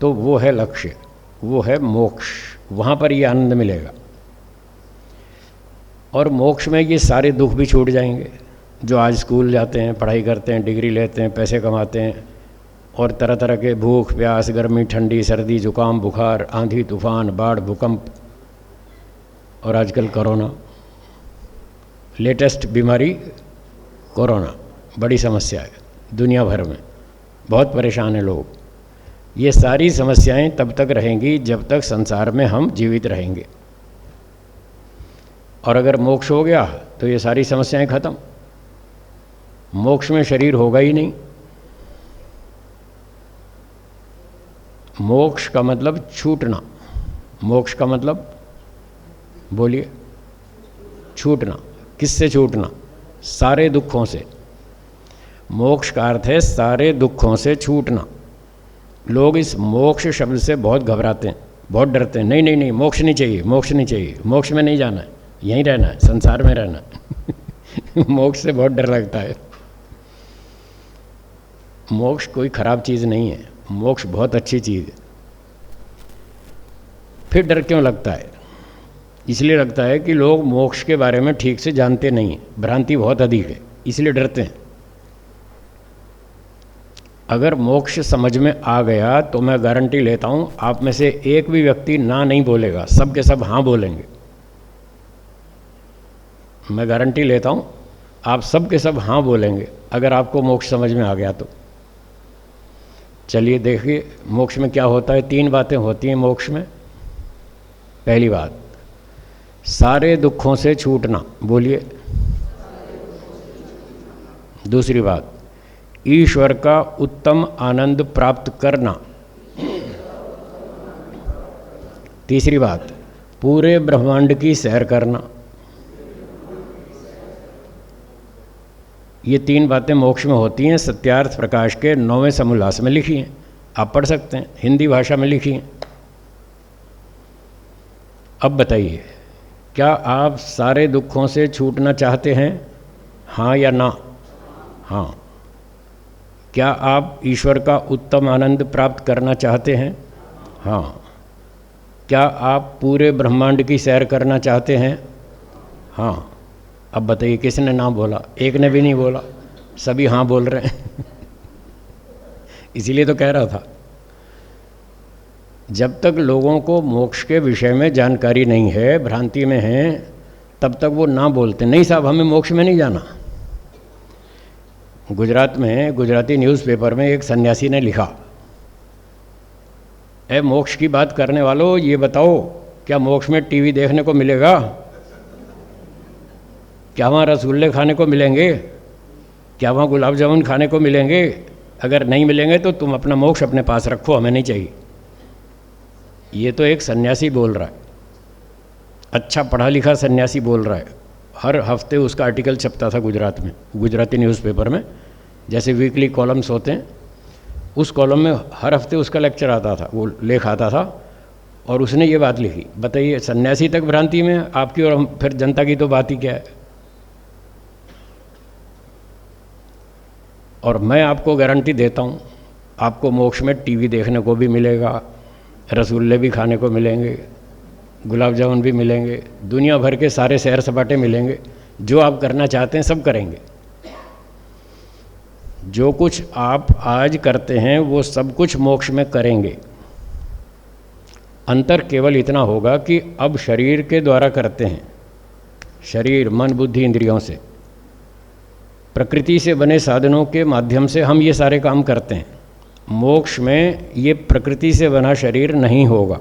तो वो है लक्ष्य, वो है मोक्ष। वहाँ पर ये आनंद मिलेगा। और मोक्ष में ये सारे दुख भी छूट जाएंगे, जो आज स्कूल जाते हैं, पढ़ाई करते हैं, डिग्री लेते हैं, पैसे कमाते हैं, और तरह तरह के भूख प्यास, गर्मी ठंडी, सर्दी जुकाम बुखार, आंधी तूफान, बाढ़ भूकंप, और आजकल कोरोना, लेटेस्ट बीमारी कोरोना, बड़ी समस्या है दुनिया भर में, बहुत परेशान हैं लोग। ये सारी समस्याएं तब तक रहेंगी जब तक संसार में हम जीवित रहेंगे, और अगर मोक्ष हो गया तो ये सारी समस्याएं खत्म। मोक्ष में शरीर होगा ही नहीं। मोक्ष का मतलब छूटना, मोक्ष का मतलब बोलिए, छूटना। किससे छूटना? सारे दुखों से। मोक्ष का अर्थ है सारे दुखों से छूटना। लोग इस मोक्ष शब्द से बहुत घबराते हैं, बहुत डरते हैं। नहीं नहीं नहीं, मोक्ष नहीं चाहिए, मोक्ष नहीं चाहिए, मोक्ष में नहीं जाना है, यहीं रहना है, संसार में रहना है। मोक्ष से बहुत डर लगता है। मोक्ष कोई खराब चीज़ नहीं है, मोक्ष बहुत अच्छी चीज़ है। फिर डर क्यों लगता है? इसलिए लगता है कि लोग मोक्ष के बारे में ठीक से जानते नहीं हैं, भ्रांति बहुत अधिक है, इसलिए डरते हैं। अगर मोक्ष समझ में आ गया तो मैं गारंटी लेता हूँ आप में से एक भी व्यक्ति ना नहीं बोलेगा, सब के सब हाँ बोलेंगे। मैं गारंटी लेता हूँ आप सब के सब हाँ बोलेंगे अगर आपको मोक्ष समझ में आ गया तो। चलिए देखिए मोक्ष में क्या होता है। 3 बातें होती हैं मोक्ष में। पहली बात, सारे दुखों से छूटना, बोलिए। दूसरी बात, ईश्वर का उत्तम आनंद प्राप्त करना। तीसरी बात, पूरे ब्रह्मांड की सैर करना। ये 3 बातें मोक्ष में होती हैं। सत्यार्थ प्रकाश के 9वें समोल्लास में लिखी हैं, आप पढ़ सकते हैं, हिंदी भाषा में लिखी हैं। अब बताइए, क्या आप सारे दुखों से छूटना चाहते हैं? हाँ या ना? हाँ। क्या आप ईश्वर का उत्तम आनंद प्राप्त करना चाहते हैं? हाँ। क्या आप पूरे ब्रह्मांड की सैर करना चाहते हैं? हाँ। अब बताइए किसने ना बोला? एक ने भी नहीं बोला, सभी हाँ बोल रहे हैं। इसीलिए तो कह रहा था, जब तक लोगों को मोक्ष के विषय में जानकारी नहीं है, भ्रांति में हैं, तब तक वो ना बोलते नहीं साहब हमें मोक्ष में नहीं जाना। गुजरात में गुजराती न्यूज़पेपर में एक सन्यासी ने लिखा, ए मोक्ष की बात करने वालों, ये बताओ क्या मोक्ष में टीवी देखने को मिलेगा? क्या वहाँ रसगुल्ले खाने को मिलेंगे? क्या वहाँ गुलाब जामुन खाने को मिलेंगे? अगर नहीं मिलेंगे तो तुम अपना मोक्ष अपने पास रखो, हमें नहीं चाहिए। ये तो एक सन्यासी बोल रहा है, अच्छा पढ़ा लिखा सन्यासी बोल रहा है। हर हफ्ते उसका आर्टिकल छपता था गुजरात में, गुजराती न्यूज़पेपर में, जैसे वीकली कॉलम्स होते हैं, उस कॉलम में हर हफ्ते उसका लेक्चर आता था, वो लेख आता था, और उसने ये बात लिखी। बताइए, सन्यासी तक भ्रांति में, आपकी और हम फिर जनता की तो बात ही क्या है। और मैं आपको गारंटी देता हूँ, आपको मोक्ष में टीवी देखने को भी मिलेगा, रसगुल्ले भी खाने को मिलेंगे, गुलाब जामुन भी मिलेंगे, दुनिया भर के सारे सैर सपाटे मिलेंगे, जो आप करना चाहते हैं सब करेंगे। जो कुछ आप आज करते हैं वो सब कुछ मोक्ष में करेंगे। अंतर केवल इतना होगा कि अब शरीर के द्वारा करते हैं, शरीर मन बुद्धि इंद्रियों से, प्रकृति से बने साधनों के माध्यम से हम ये सारे काम करते हैं। मोक्ष में ये प्रकृति से बना शरीर नहीं होगा,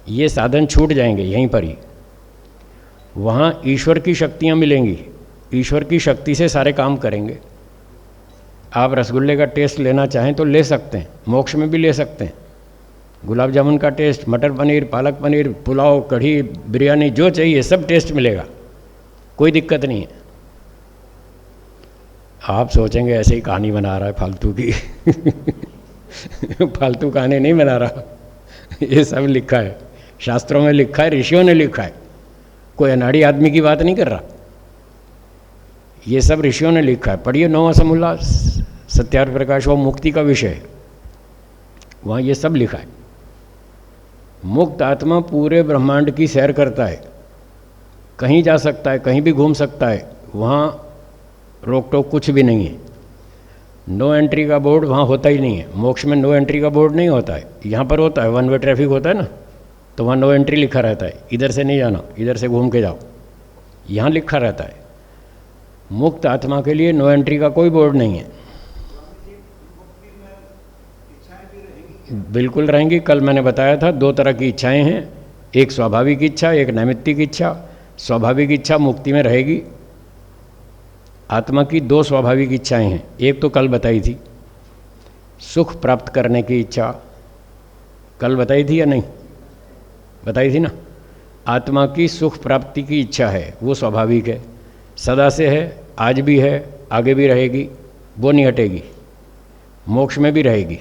ये साधन छूट जाएंगे यहीं पर ही। वहाँ ईश्वर की शक्तियाँ मिलेंगी, ईश्वर की शक्ति से सारे काम करेंगे। आप रसगुल्ले का टेस्ट लेना चाहें तो ले सकते हैं, मोक्ष में भी ले सकते हैं। गुलाब जामुन का टेस्ट, मटर पनीर, पालक पनीर, पुलाव, कढ़ी, बिरयानी, जो चाहिए सब टेस्ट मिलेगा, कोई दिक्कत नहीं है। आप सोचेंगे ऐसे ही कहानी बना रहा है फालतू की फालतू कहानी नहीं बना रहा, ये सब लिखा है, शास्त्रों में लिखा है, ऋषियों ने लिखा है, कोई अनाड़ी आदमी की बात नहीं कर रहा, ये सब ऋषियों ने लिखा है। पढ़िए नौवां समोल्लास, सत्यार्थ प्रकाश, वो मुक्ति का विषय है, वहाँ ये सब लिखा है। मुक्त आत्मा पूरे ब्रह्मांड की सैर करता है, कहीं जा सकता है, कहीं भी घूम सकता है, वहाँ रोक टोक कुछ भी नहीं है। नो एंट्री का बोर्ड वहाँ होता ही नहीं है, मोक्ष में नो एंट्री का बोर्ड नहीं होता है। यहाँ पर होता है, वन वे ट्रैफिक होता है ना, तो वहाँ नो एंट्री लिखा रहता है, इधर से नहीं जाना, इधर से घूम के जाओ, यहाँ लिखा रहता है। मुक्त आत्मा के लिए नो एंट्री का कोई बोर्ड नहीं है। बिल्कुल रहेंगी। कल मैंने बताया था 2 तरह की इच्छाएं हैं, एक स्वाभाविक इच्छा, एक नैमित्तिक इच्छा। स्वाभाविक इच्छा मुक्ति में रहेगी। आत्मा की 2 स्वाभाविक इच्छाएं हैं, एक तो कल बताई थी, सुख प्राप्त करने की इच्छा, कल बताई थी या नहीं? बताई थी ना। आत्मा की सुख प्राप्ति की इच्छा है, वो स्वाभाविक है, सदा से है, आज भी है, आगे भी रहेगी, वो नहीं हटेगी, मोक्ष में भी रहेगी।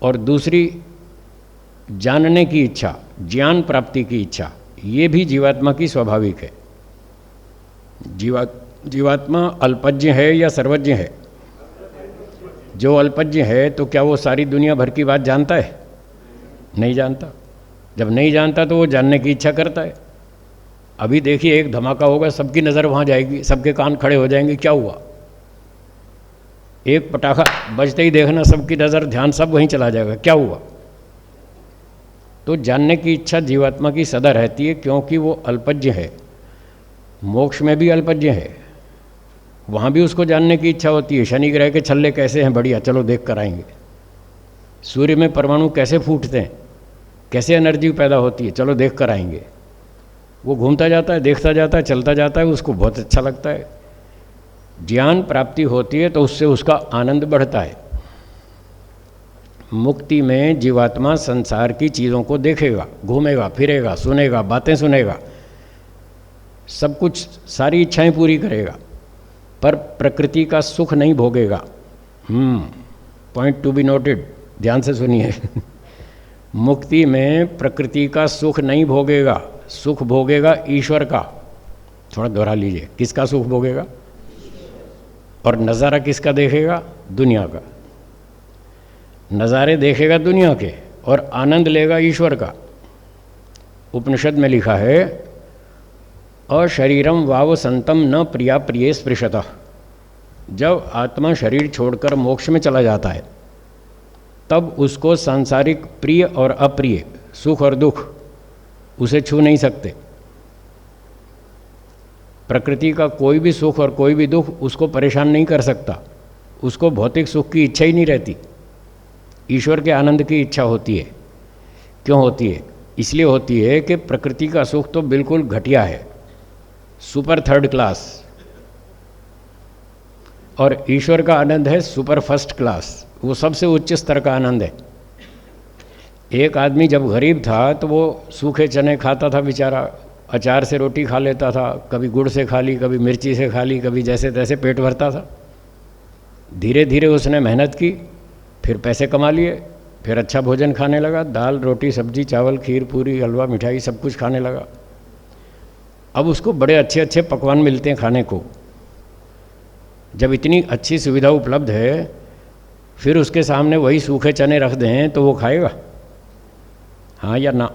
और दूसरी जानने की इच्छा, ज्ञान प्राप्ति की इच्छा, ये भी जीवात्मा की स्वाभाविक है। जीवात्मा अल्पज्ञ है या सर्वज्ञ है? जो अल्पज्ञ है तो क्या वो सारी दुनिया भर की बात जानता है? नहीं जानता। जब नहीं जानता तो वो जानने की इच्छा करता है। अभी देखिए एक धमाका होगा, सबकी नज़र वहाँ जाएगी, सबके कान खड़े हो जाएंगे, क्या हुआ? एक पटाखा बजते ही देखना सबकी नज़र ध्यान सब वहीं चला जाएगा, क्या हुआ? तो जानने की इच्छा जीवात्मा की सदा रहती है, क्योंकि वो अल्पज्ञ है। मोक्ष में भी अल्पज्ञ है, वहाँ भी उसको जानने की इच्छा होती है। शनि ग्रह के छल्ले कैसे हैं, बढ़िया, चलो देख कर आएंगे। सूर्य में परमाणु कैसे फूटते हैं, कैसे एनर्जी पैदा होती है, चलो देख कर आएंगे। वो घूमता जाता है, देखता जाता है, चलता जाता है, उसको बहुत अच्छा लगता है। ज्ञान प्राप्ति होती है तो उससे उसका आनंद बढ़ता है। मुक्ति में जीवात्मा संसार की चीज़ों को देखेगा, घूमेगा, फिरेगा, सुनेगा, बातें सुनेगा, सब कुछ, सारी इच्छाएं पूरी करेगा, पर प्रकृति का सुख नहीं भोगेगा। पॉइंट टू बी नोटेड, ध्यान से सुनिए मुक्ति में प्रकृति का सुख नहीं भोगेगा, सुख भोगेगा ईश्वर का। थोड़ा दोहरा लीजिए, किसका सुख भोगेगा? और नज़ारा किसका देखेगा? दुनिया का। नज़ारे देखेगा दुनिया के और आनंद लेगा ईश्वर का। उपनिषद में लिखा है, अशरीरम वाव संतम न प्रिया प्रिय स्पृशतः। जब आत्मा शरीर छोड़कर मोक्ष में चला जाता है तब उसको सांसारिक प्रिय और अप्रिय, सुख और दुख उसे छू नहीं सकते। प्रकृति का कोई भी सुख और कोई भी दुख उसको परेशान नहीं कर सकता। उसको भौतिक सुख की इच्छा ही नहीं रहती, ईश्वर के आनंद की इच्छा होती है। क्यों होती है? इसलिए होती है कि प्रकृति का सुख तो बिल्कुल घटिया है, सुपर 3rd क्लास, और ईश्वर का आनंद है सुपर 1st क्लास, वो सबसे उच्च स्तर का आनंद है। एक आदमी जब गरीब था तो वो सूखे चने खाता था बेचारा, अचार से रोटी खा लेता था, कभी गुड़ से खा ली, कभी मिर्ची से खा ली, कभी जैसे तैसे पेट भरता था। धीरे धीरे उसने मेहनत की, फिर पैसे कमा लिए, फिर अच्छा भोजन खाने लगा, दाल रोटी सब्जी चावल खीर पूरी हलवा मिठाई सब कुछ खाने लगा। अब उसको बड़े अच्छे अच्छे पकवान मिलते हैं खाने को। जब इतनी अच्छी सुविधा उपलब्ध है, फिर उसके सामने वही सूखे चने रख दें तो वो खाएगा? हाँ या ना?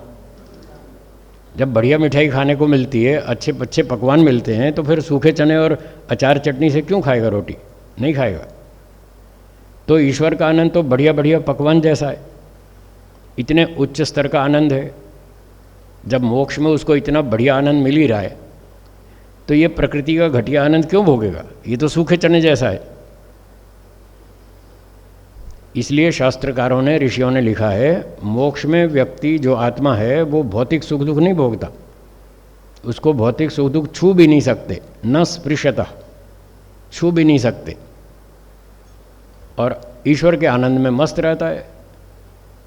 जब बढ़िया मिठाई खाने को मिलती है, अच्छे अच्छे पकवान मिलते हैं, तो फिर सूखे चने और अचार चटनी से क्यों खाएगा रोटी? नहीं खाएगा। तो ईश्वर का आनंद तो बढ़िया बढ़िया पकवान जैसा है, इतने उच्च स्तर का आनंद है। जब मोक्ष में उसको इतना बढ़िया आनंद मिल ही रहा है, तो ये प्रकृति का घटिया आनंद क्यों भोगेगा? ये तो सूखे चने जैसा है। इसलिए शास्त्रकारों ने, ऋषियों ने लिखा है, मोक्ष में व्यक्ति जो आत्मा है वो भौतिक सुख दुख नहीं भोगता, उसको भौतिक सुख दुख छू भी नहीं सकते, न स्पृशतः, छू भी नहीं सकते। और ईश्वर के आनंद में मस्त रहता है।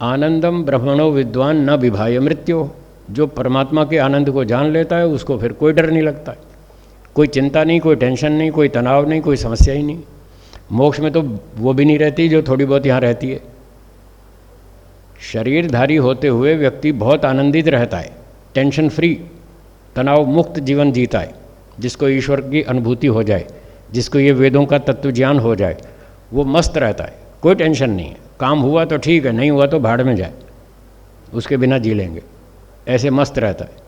आनंदम ब्रह्मणो विद्वान न विभाय मृत्यु। जो परमात्मा के आनंद को जान लेता है उसको फिर कोई डर नहीं लगता है, कोई चिंता नहीं, कोई टेंशन नहीं, कोई तनाव नहीं, कोई समस्या ही नहीं। मोक्ष में तो वो भी नहीं रहती जो थोड़ी बहुत यहाँ रहती है। शरीरधारी होते हुए व्यक्ति बहुत आनंदित रहता है, टेंशन फ्री, तनाव मुक्त जीवन जीता है। जिसको ईश्वर की अनुभूति हो जाए, जिसको ये वेदों का तत्व ज्ञान हो जाए, वो मस्त रहता है, कोई टेंशन नहीं है। काम हुआ तो ठीक है, नहीं हुआ तो भाड़ में जाए, उसके बिना जी लेंगे, ऐसे मस्त रहता है।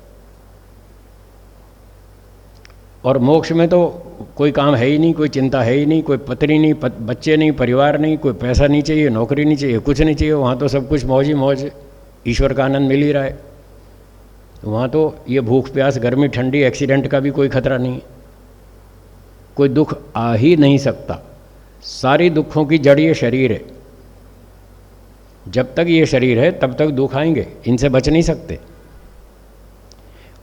और मोक्ष में तो कोई काम है ही नहीं, कोई चिंता है ही नहीं, कोई पत्नी नहीं, बच्चे नहीं, परिवार नहीं, कोई पैसा नहीं चाहिए, नौकरी नहीं चाहिए, कुछ नहीं चाहिए। वहाँ तो सब कुछ मौज ही मौज, ईश्वर का आनंद मिल ही रहा है। वहाँ तो ये भूख प्यास, गर्मी ठंडी, एक्सीडेंट का भी कोई खतरा नहीं, कोई दुख आ ही नहीं सकता। सारी दुखों की जड़ ये शरीर है। जब तक ये शरीर है तब तक दुख आएंगे, इनसे बच नहीं सकते।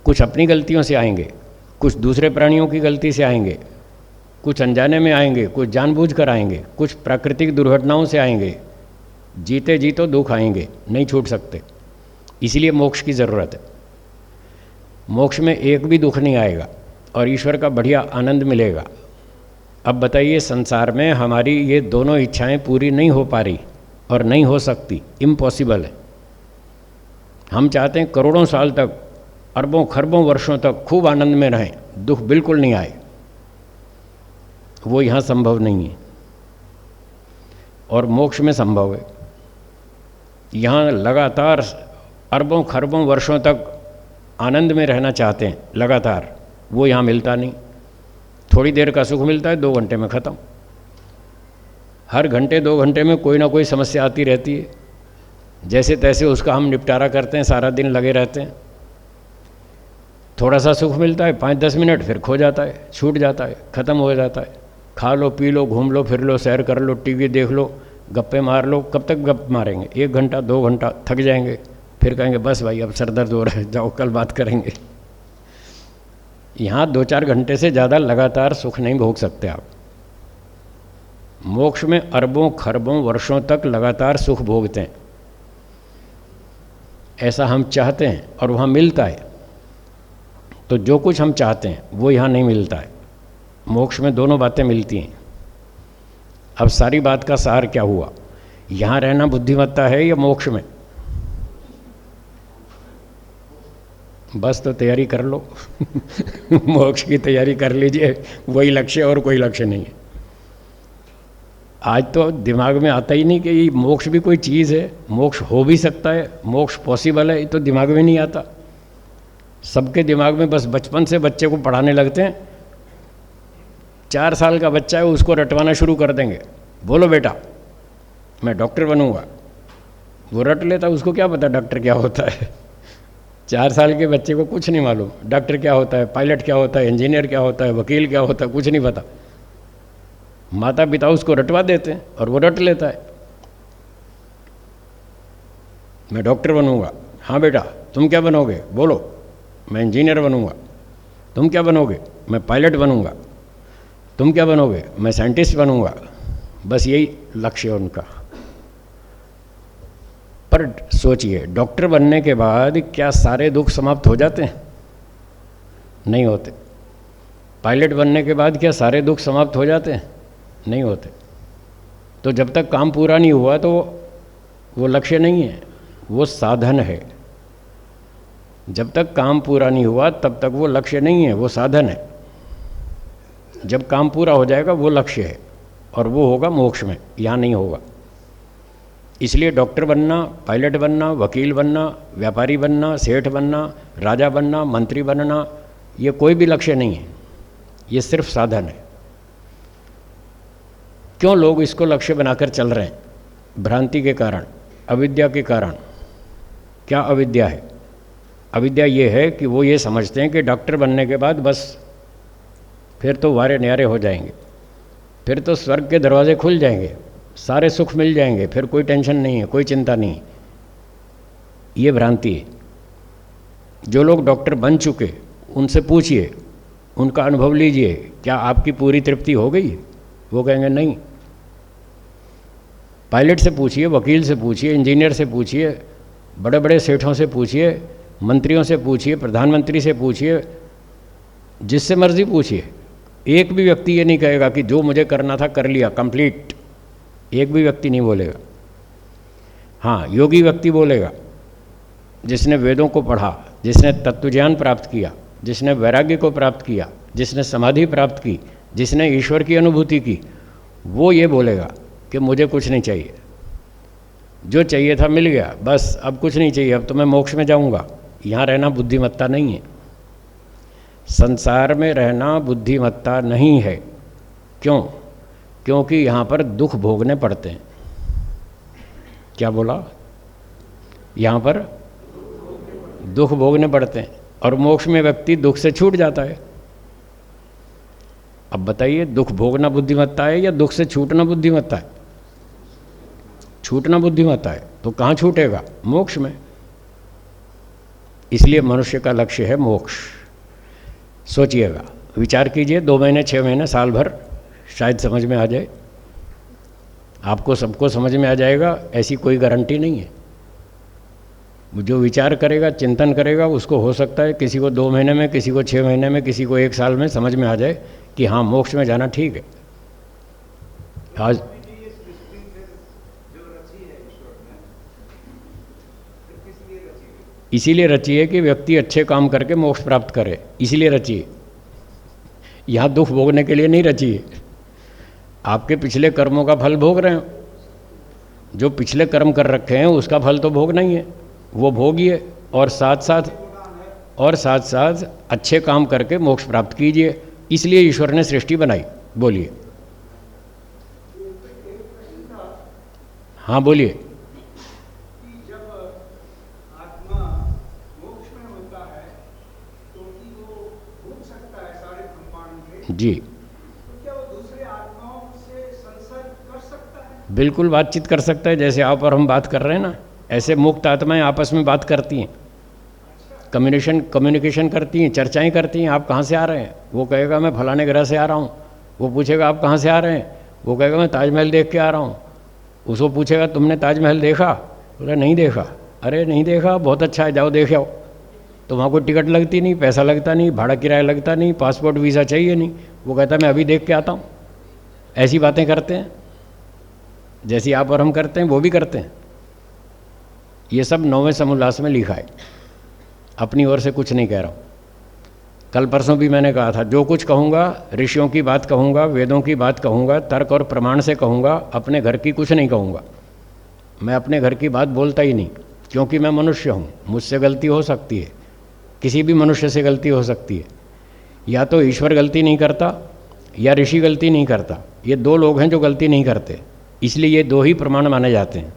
कुछ अपनी गलतियों से आएंगे, कुछ दूसरे प्राणियों की गलती से आएंगे, कुछ अनजाने में आएंगे, कुछ जानबूझकर आएंगे, कुछ प्राकृतिक दुर्घटनाओं से आएंगे। जीते जी तो दुख आएंगे, नहीं छूट सकते। इसलिए मोक्ष की ज़रूरत है। मोक्ष में एक भी दुख नहीं आएगा और ईश्वर का बढ़िया आनंद मिलेगा। अब बताइए, संसार में हमारी ये दोनों इच्छाएं पूरी नहीं हो पा रही और नहीं हो सकती, इम्पॉसिबल है। हम चाहते हैं करोड़ों साल तक, अरबों खरबों वर्षों तक खूब आनंद में रहें, दुख बिल्कुल नहीं आए, वो यहाँ संभव नहीं है और मोक्ष में संभव है। यहाँ लगातार अरबों खरबों वर्षों तक आनंद में रहना चाहते हैं लगातार, वो यहाँ मिलता नहीं। थोड़ी देर का सुख मिलता है, 2 घंटे में ख़त्म। हर घंटे 2 घंटे में कोई ना कोई समस्या आती रहती है, जैसे तैसे उसका हम निपटारा करते हैं, सारा दिन लगे रहते हैं। थोड़ा सा सुख मिलता है, 5-10 मिनट, फिर खो जाता है, छूट जाता है, ख़त्म हो जाता है। खा लो, पी लो, घूम लो, फिर लो, सैर कर लो, टीवी देख लो, गप्पे मार लो। कब तक गप मारेंगे? 1 घंटा 2 घंटा, थक जाएंगे, फिर कहेंगे बस भाई अब सर दर्द हो रहा है, जाओ कल बात करेंगे। यहाँ 2-4 घंटे से ज़्यादा लगातार सुख नहीं भोग सकते आप। मोक्ष में अरबों खरबों वर्षों तक लगातार सुख भोगते हैं, ऐसा हम चाहते हैं और वहाँ मिलता है। तो जो कुछ हम चाहते हैं वो यहाँ नहीं मिलता है। मोक्ष में दोनों बातें मिलती हैं। अब सारी बात का सार क्या हुआ? यहाँ रहना बुद्धिमत्ता है या मोक्ष में? बस तो तैयारी कर लो मोक्ष की तैयारी कर लीजिए, वही लक्ष्य और कोई लक्ष्य नहीं है। आज तो दिमाग में आता ही नहीं कि ये मोक्ष भी कोई चीज़ है, मोक्ष हो भी सकता है, मोक्ष पॉसिबल है, ये तो दिमाग में नहीं आता। सबके दिमाग में बस बचपन से बच्चे को पढ़ाने लगते हैं। 4 साल का बच्चा है, उसको रटवाना शुरू कर देंगे, बोलो बेटा मैं डॉक्टर बनूंगा। वो रट लेता, उसको क्या पता डॉक्टर क्या होता है। 4 साल के बच्चे को कुछ नहीं मालूम, डॉक्टर क्या होता है, पायलट क्या होता है, इंजीनियर क्या होता है, वकील क्या होता है, कुछ नहीं पता। माता पिता उसको रटवा देते हैं और वो रट लेता है, मैं डॉक्टर बनूंगा। हाँ बेटा तुम क्या बनोगे? बोलो मैं इंजीनियर बनूंगा। तुम क्या बनोगे? मैं पायलट बनूंगा। तुम क्या बनोगे? मैं साइंटिस्ट बनूंगा। बस यही लक्ष्य है उनका। पर सोचिए, डॉक्टर बनने के बाद क्या सारे दुख समाप्त हो जाते हैं? नहीं होते। पायलट बनने के बाद क्या सारे दुख समाप्त हो जाते हैं? नहीं होते। तो जब तक काम पूरा नहीं हुआ तो वो लक्ष्य नहीं है, वो साधन है। जब तक काम पूरा नहीं हुआ तब तक वो लक्ष्य नहीं है, वो साधन है। जब काम पूरा हो जाएगा वो लक्ष्य है और वो होगा मोक्ष में, यहाँ नहीं होगा। इसलिए डॉक्टर बनना, पायलट बनना, वकील बनना, व्यापारी बनना, सेठ बनना, राजा बनना, मंत्री बनना, ये कोई भी लक्ष्य नहीं है, ये सिर्फ साधन है। क्यों लोग इसको लक्ष्य बनाकर चल रहे हैं? भ्रांति के कारण, अविद्या के कारण। क्या अविद्या है? अविद्या ये है कि वो ये समझते हैं कि डॉक्टर बनने के बाद बस फिर तो वारे न्यारे हो जाएंगे, फिर तो स्वर्ग के दरवाजे खुल जाएंगे, सारे सुख मिल जाएंगे, फिर कोई टेंशन नहीं है, कोई चिंता नहीं है। ये भ्रांति है। जो लोग डॉक्टर बन चुके उनसे पूछिए, उनका अनुभव लीजिए, क्या आपकी पूरी तृप्ति हो गई? वो कहेंगे नहीं। पायलट से पूछिए, वकील से पूछिए, इंजीनियर से पूछिए, बड़े बड़े सेठों से पूछिए, मंत्रियों से पूछिए, प्रधानमंत्री से पूछिए, जिससे मर्जी पूछिए, एक भी व्यक्ति ये नहीं कहेगा कि जो मुझे करना था कर लिया कंप्लीट। एक भी व्यक्ति नहीं बोलेगा। हाँ, योगी व्यक्ति बोलेगा, जिसने वेदों को पढ़ा, जिसने तत्वज्ञान प्राप्त किया, जिसने वैराग्य को प्राप्त किया, जिसने समाधि प्राप्त की, जिसने ईश्वर की अनुभूति की, वो ये बोलेगा कि मुझे कुछ नहीं चाहिए, जो चाहिए था मिल गया, बस अब कुछ नहीं चाहिए, अब तो मैं मोक्ष में जाऊंगा। यहाँ रहना बुद्धिमत्ता नहीं है। संसार में रहना बुद्धिमत्ता नहीं है। क्यों? क्योंकि यहाँ पर दुख भोगने पड़ते हैं। क्या बोला? यहाँ पर दुख भोगने पड़ते हैं, और मोक्ष में व्यक्ति दुख से छूट जाता है। अब बताइए, दुख भोगना बुद्धिमत्ता है या दुख से छूटना बुद्धिमत्ता है? छूटना बुद्धिमत्ता है। तो कहाँ छूटेगा? मोक्ष में। इसलिए मनुष्य का लक्ष्य है मोक्ष। सोचिएगा, विचार कीजिए, 2 महीने, 6 महीने, साल भर, शायद समझ में आ जाए। आपको सबको समझ में आ जाएगा ऐसी कोई गारंटी नहीं है। जो विचार करेगा, चिंतन करेगा, उसको हो सकता है किसी को 2 महीने में, किसी को 6 महीने में, किसी को 1 साल में समझ में आ जाए कि हाँ, मोक्ष में जाना ठीक है। आज इसीलिए रची है कि व्यक्ति अच्छे काम करके मोक्ष प्राप्त करे, इसीलिए रची है। यहाँ दुख भोगने के लिए नहीं रची है। आपके पिछले कर्मों का फल भोग रहे हो। जो पिछले कर्म कर रखे हैं उसका फल तो भोगना ही है, वो भोगिए, और साथ साथ अच्छे काम करके मोक्ष प्राप्त कीजिए। इसलिए ईश्वर ने सृष्टि बनाई। बोलिए। हाँ बोलिए। जी, तो क्या वो दूसरे आत्माओं से संसर्ग कर सकता है? बिल्कुल बातचीत कर सकता है। जैसे आप और हम बात कर रहे हैं ना, ऐसे मुक्त आत्माएं आपस में बात करती हैं, कम्युनिकेशन करती हैं, चर्चाएं करती हैं। आप कहाँ से आ रहे हैं? वो कहेगा मैं फलाने ग्रह से आ रहा हूँ। वो पूछेगा आप कहाँ से आ रहे हैं? वो कहेगा मैं ताजमहल देख के आ रहा हूँ। उसको पूछेगा तुमने ताजमहल देखा? बोला नहीं देखा। अरे नहीं देखा, बहुत अच्छा है, जाओ देख आओ। तो वहाँ कोई टिकट लगती नहीं, पैसा लगता नहीं, भाड़ा किराया लगता नहीं, पासपोर्ट वीज़ा चाहिए नहीं। वो कहता है मैं अभी देख के आता हूँ। ऐसी बातें करते हैं जैसी आप और हम करते हैं, वो भी करते हैं। ये सब 9वें समोल्लास में लिखा है, अपनी ओर से कुछ नहीं कह रहा हूँ। कल परसों भी मैंने कहा था, जो कुछ कहूँगा ऋषियों की बात कहूँगा, वेदों की बात कहूँगा, तर्क और प्रमाण से कहूँगा, अपने घर की कुछ नहीं कहूँगा। मैं अपने घर की बात बोलता ही नहीं, क्योंकि मैं मनुष्य हूँ, मुझसे गलती हो सकती है, किसी भी मनुष्य से गलती हो सकती है। या तो ईश्वर गलती नहीं करता या ऋषि गलती नहीं करता। ये 2 लोग हैं जो गलती नहीं करते, इसलिए ये 2 ही प्रमाण माने जाते हैं,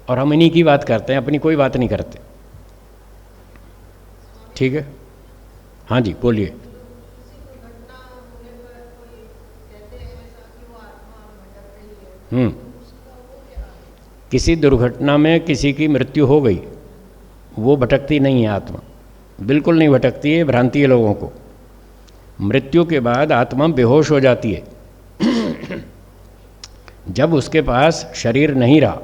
और हम इन्हीं की बात करते हैं, अपनी कोई बात नहीं करते। ठीक है? हाँ जी बोलिए। किसी दुर्घटना में किसी की मृत्यु हो गई, वो भटकती नहीं है आत्मा, बिल्कुल नहीं भटकती है। भ्रांति है लोगों को। मृत्यु के बाद आत्मा बेहोश हो जाती है। जब उसके पास शरीर नहीं रहा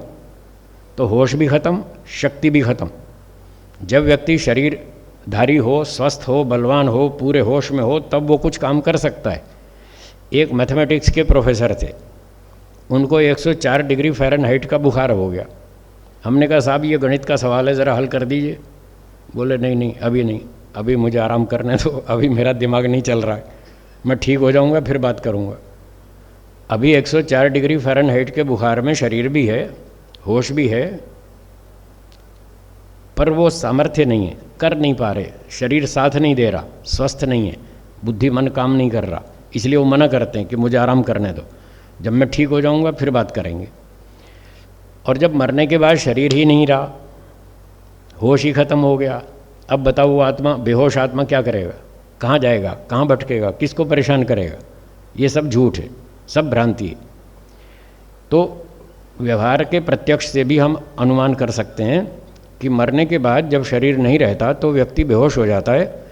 तो होश भी खत्म, शक्ति भी खत्म। जब व्यक्ति शरीरधारी हो, स्वस्थ हो, बलवान हो, पूरे होश में हो, तब वो कुछ काम कर सकता है। एक मैथमेटिक्स के प्रोफेसर थे, उनको 104 डिग्री फ़ारेनहाइट का बुखार हो गया। हमने कहा साहब ये गणित का सवाल है, ज़रा हल कर दीजिए। बोले नहीं नहीं अभी नहीं, अभी मुझे आराम करने दो, अभी मेरा दिमाग नहीं चल रहा है, मैं ठीक हो जाऊंगा फिर बात करूंगा। अभी 104 डिग्री फ़ारेनहाइट के बुखार में शरीर भी है, होश भी है, पर वो सामर्थ्य नहीं है, कर नहीं पा रहे, शरीर साथ नहीं दे रहा, स्वस्थ नहीं है, बुद्धि मन काम नहीं कर रहा। इसलिए वो मना करते हैं कि मुझे आराम करने दो, जब मैं ठीक हो जाऊंगा फिर बात करेंगे। और जब मरने के बाद शरीर ही नहीं रहा, होश ही खत्म हो गया, अब बताओ वो आत्मा, बेहोश आत्मा क्या करेगा? कहाँ जाएगा? कहाँ भटकेगा? किसको परेशान करेगा? ये सब झूठ है, सब भ्रांति है। तो व्यवहार के प्रत्यक्ष से भी हम अनुमान कर सकते हैं कि मरने के बाद जब शरीर नहीं रहता तो व्यक्ति बेहोश हो जाता है,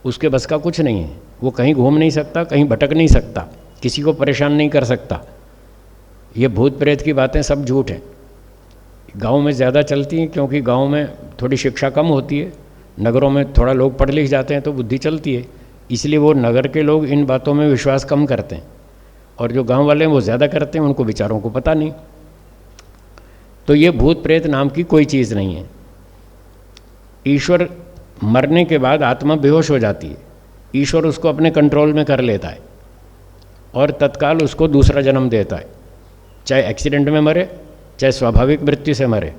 उसके बस का कुछ नहीं है, वो कहीं घूम नहीं सकता, कहीं भटक नहीं सकता, किसी को परेशान नहीं कर सकता। ये भूत प्रेत की बातें सब झूठ हैं। गांव में ज़्यादा चलती हैं क्योंकि गांव में थोड़ी शिक्षा कम होती है, नगरों में थोड़ा लोग पढ़ लिख जाते हैं तो बुद्धि चलती है, इसलिए वो नगर के लोग इन बातों में विश्वास कम करते हैं, और जो गांव वाले हैं वो ज़्यादा करते हैं, उनको बेचारों को पता नहीं। तो ये भूत प्रेत नाम की कोई चीज़ नहीं है। ईश्वर मरने के बाद आत्मा बेहोश हो जाती है, ईश्वर उसको अपने कंट्रोल में कर लेता है और तत्काल उसको दूसरा जन्म देता है, चाहे एक्सीडेंट में मरे चाहे स्वाभाविक मृत्यु से मरे।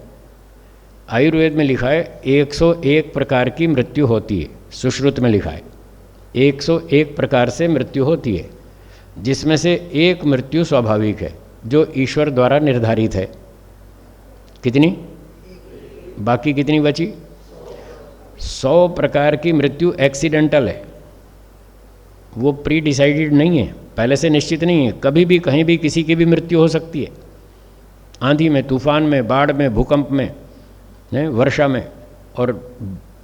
आयुर्वेद में लिखा है 101 प्रकार की मृत्यु होती है, सुश्रुत में लिखा है 101 प्रकार से मृत्यु होती है, जिसमें से एक मृत्यु स्वाभाविक है जो ईश्वर द्वारा निर्धारित है। कितनी? बाकी कितनी बची? 100 प्रकार की मृत्यु एक्सीडेंटल है, वो प्री डिसाइडेड नहीं है, पहले से निश्चित नहीं है, कभी भी कहीं भी किसी की भी मृत्यु हो सकती है, आंधी में, तूफान में, बाढ़ में, भूकंप में, वर्षा में और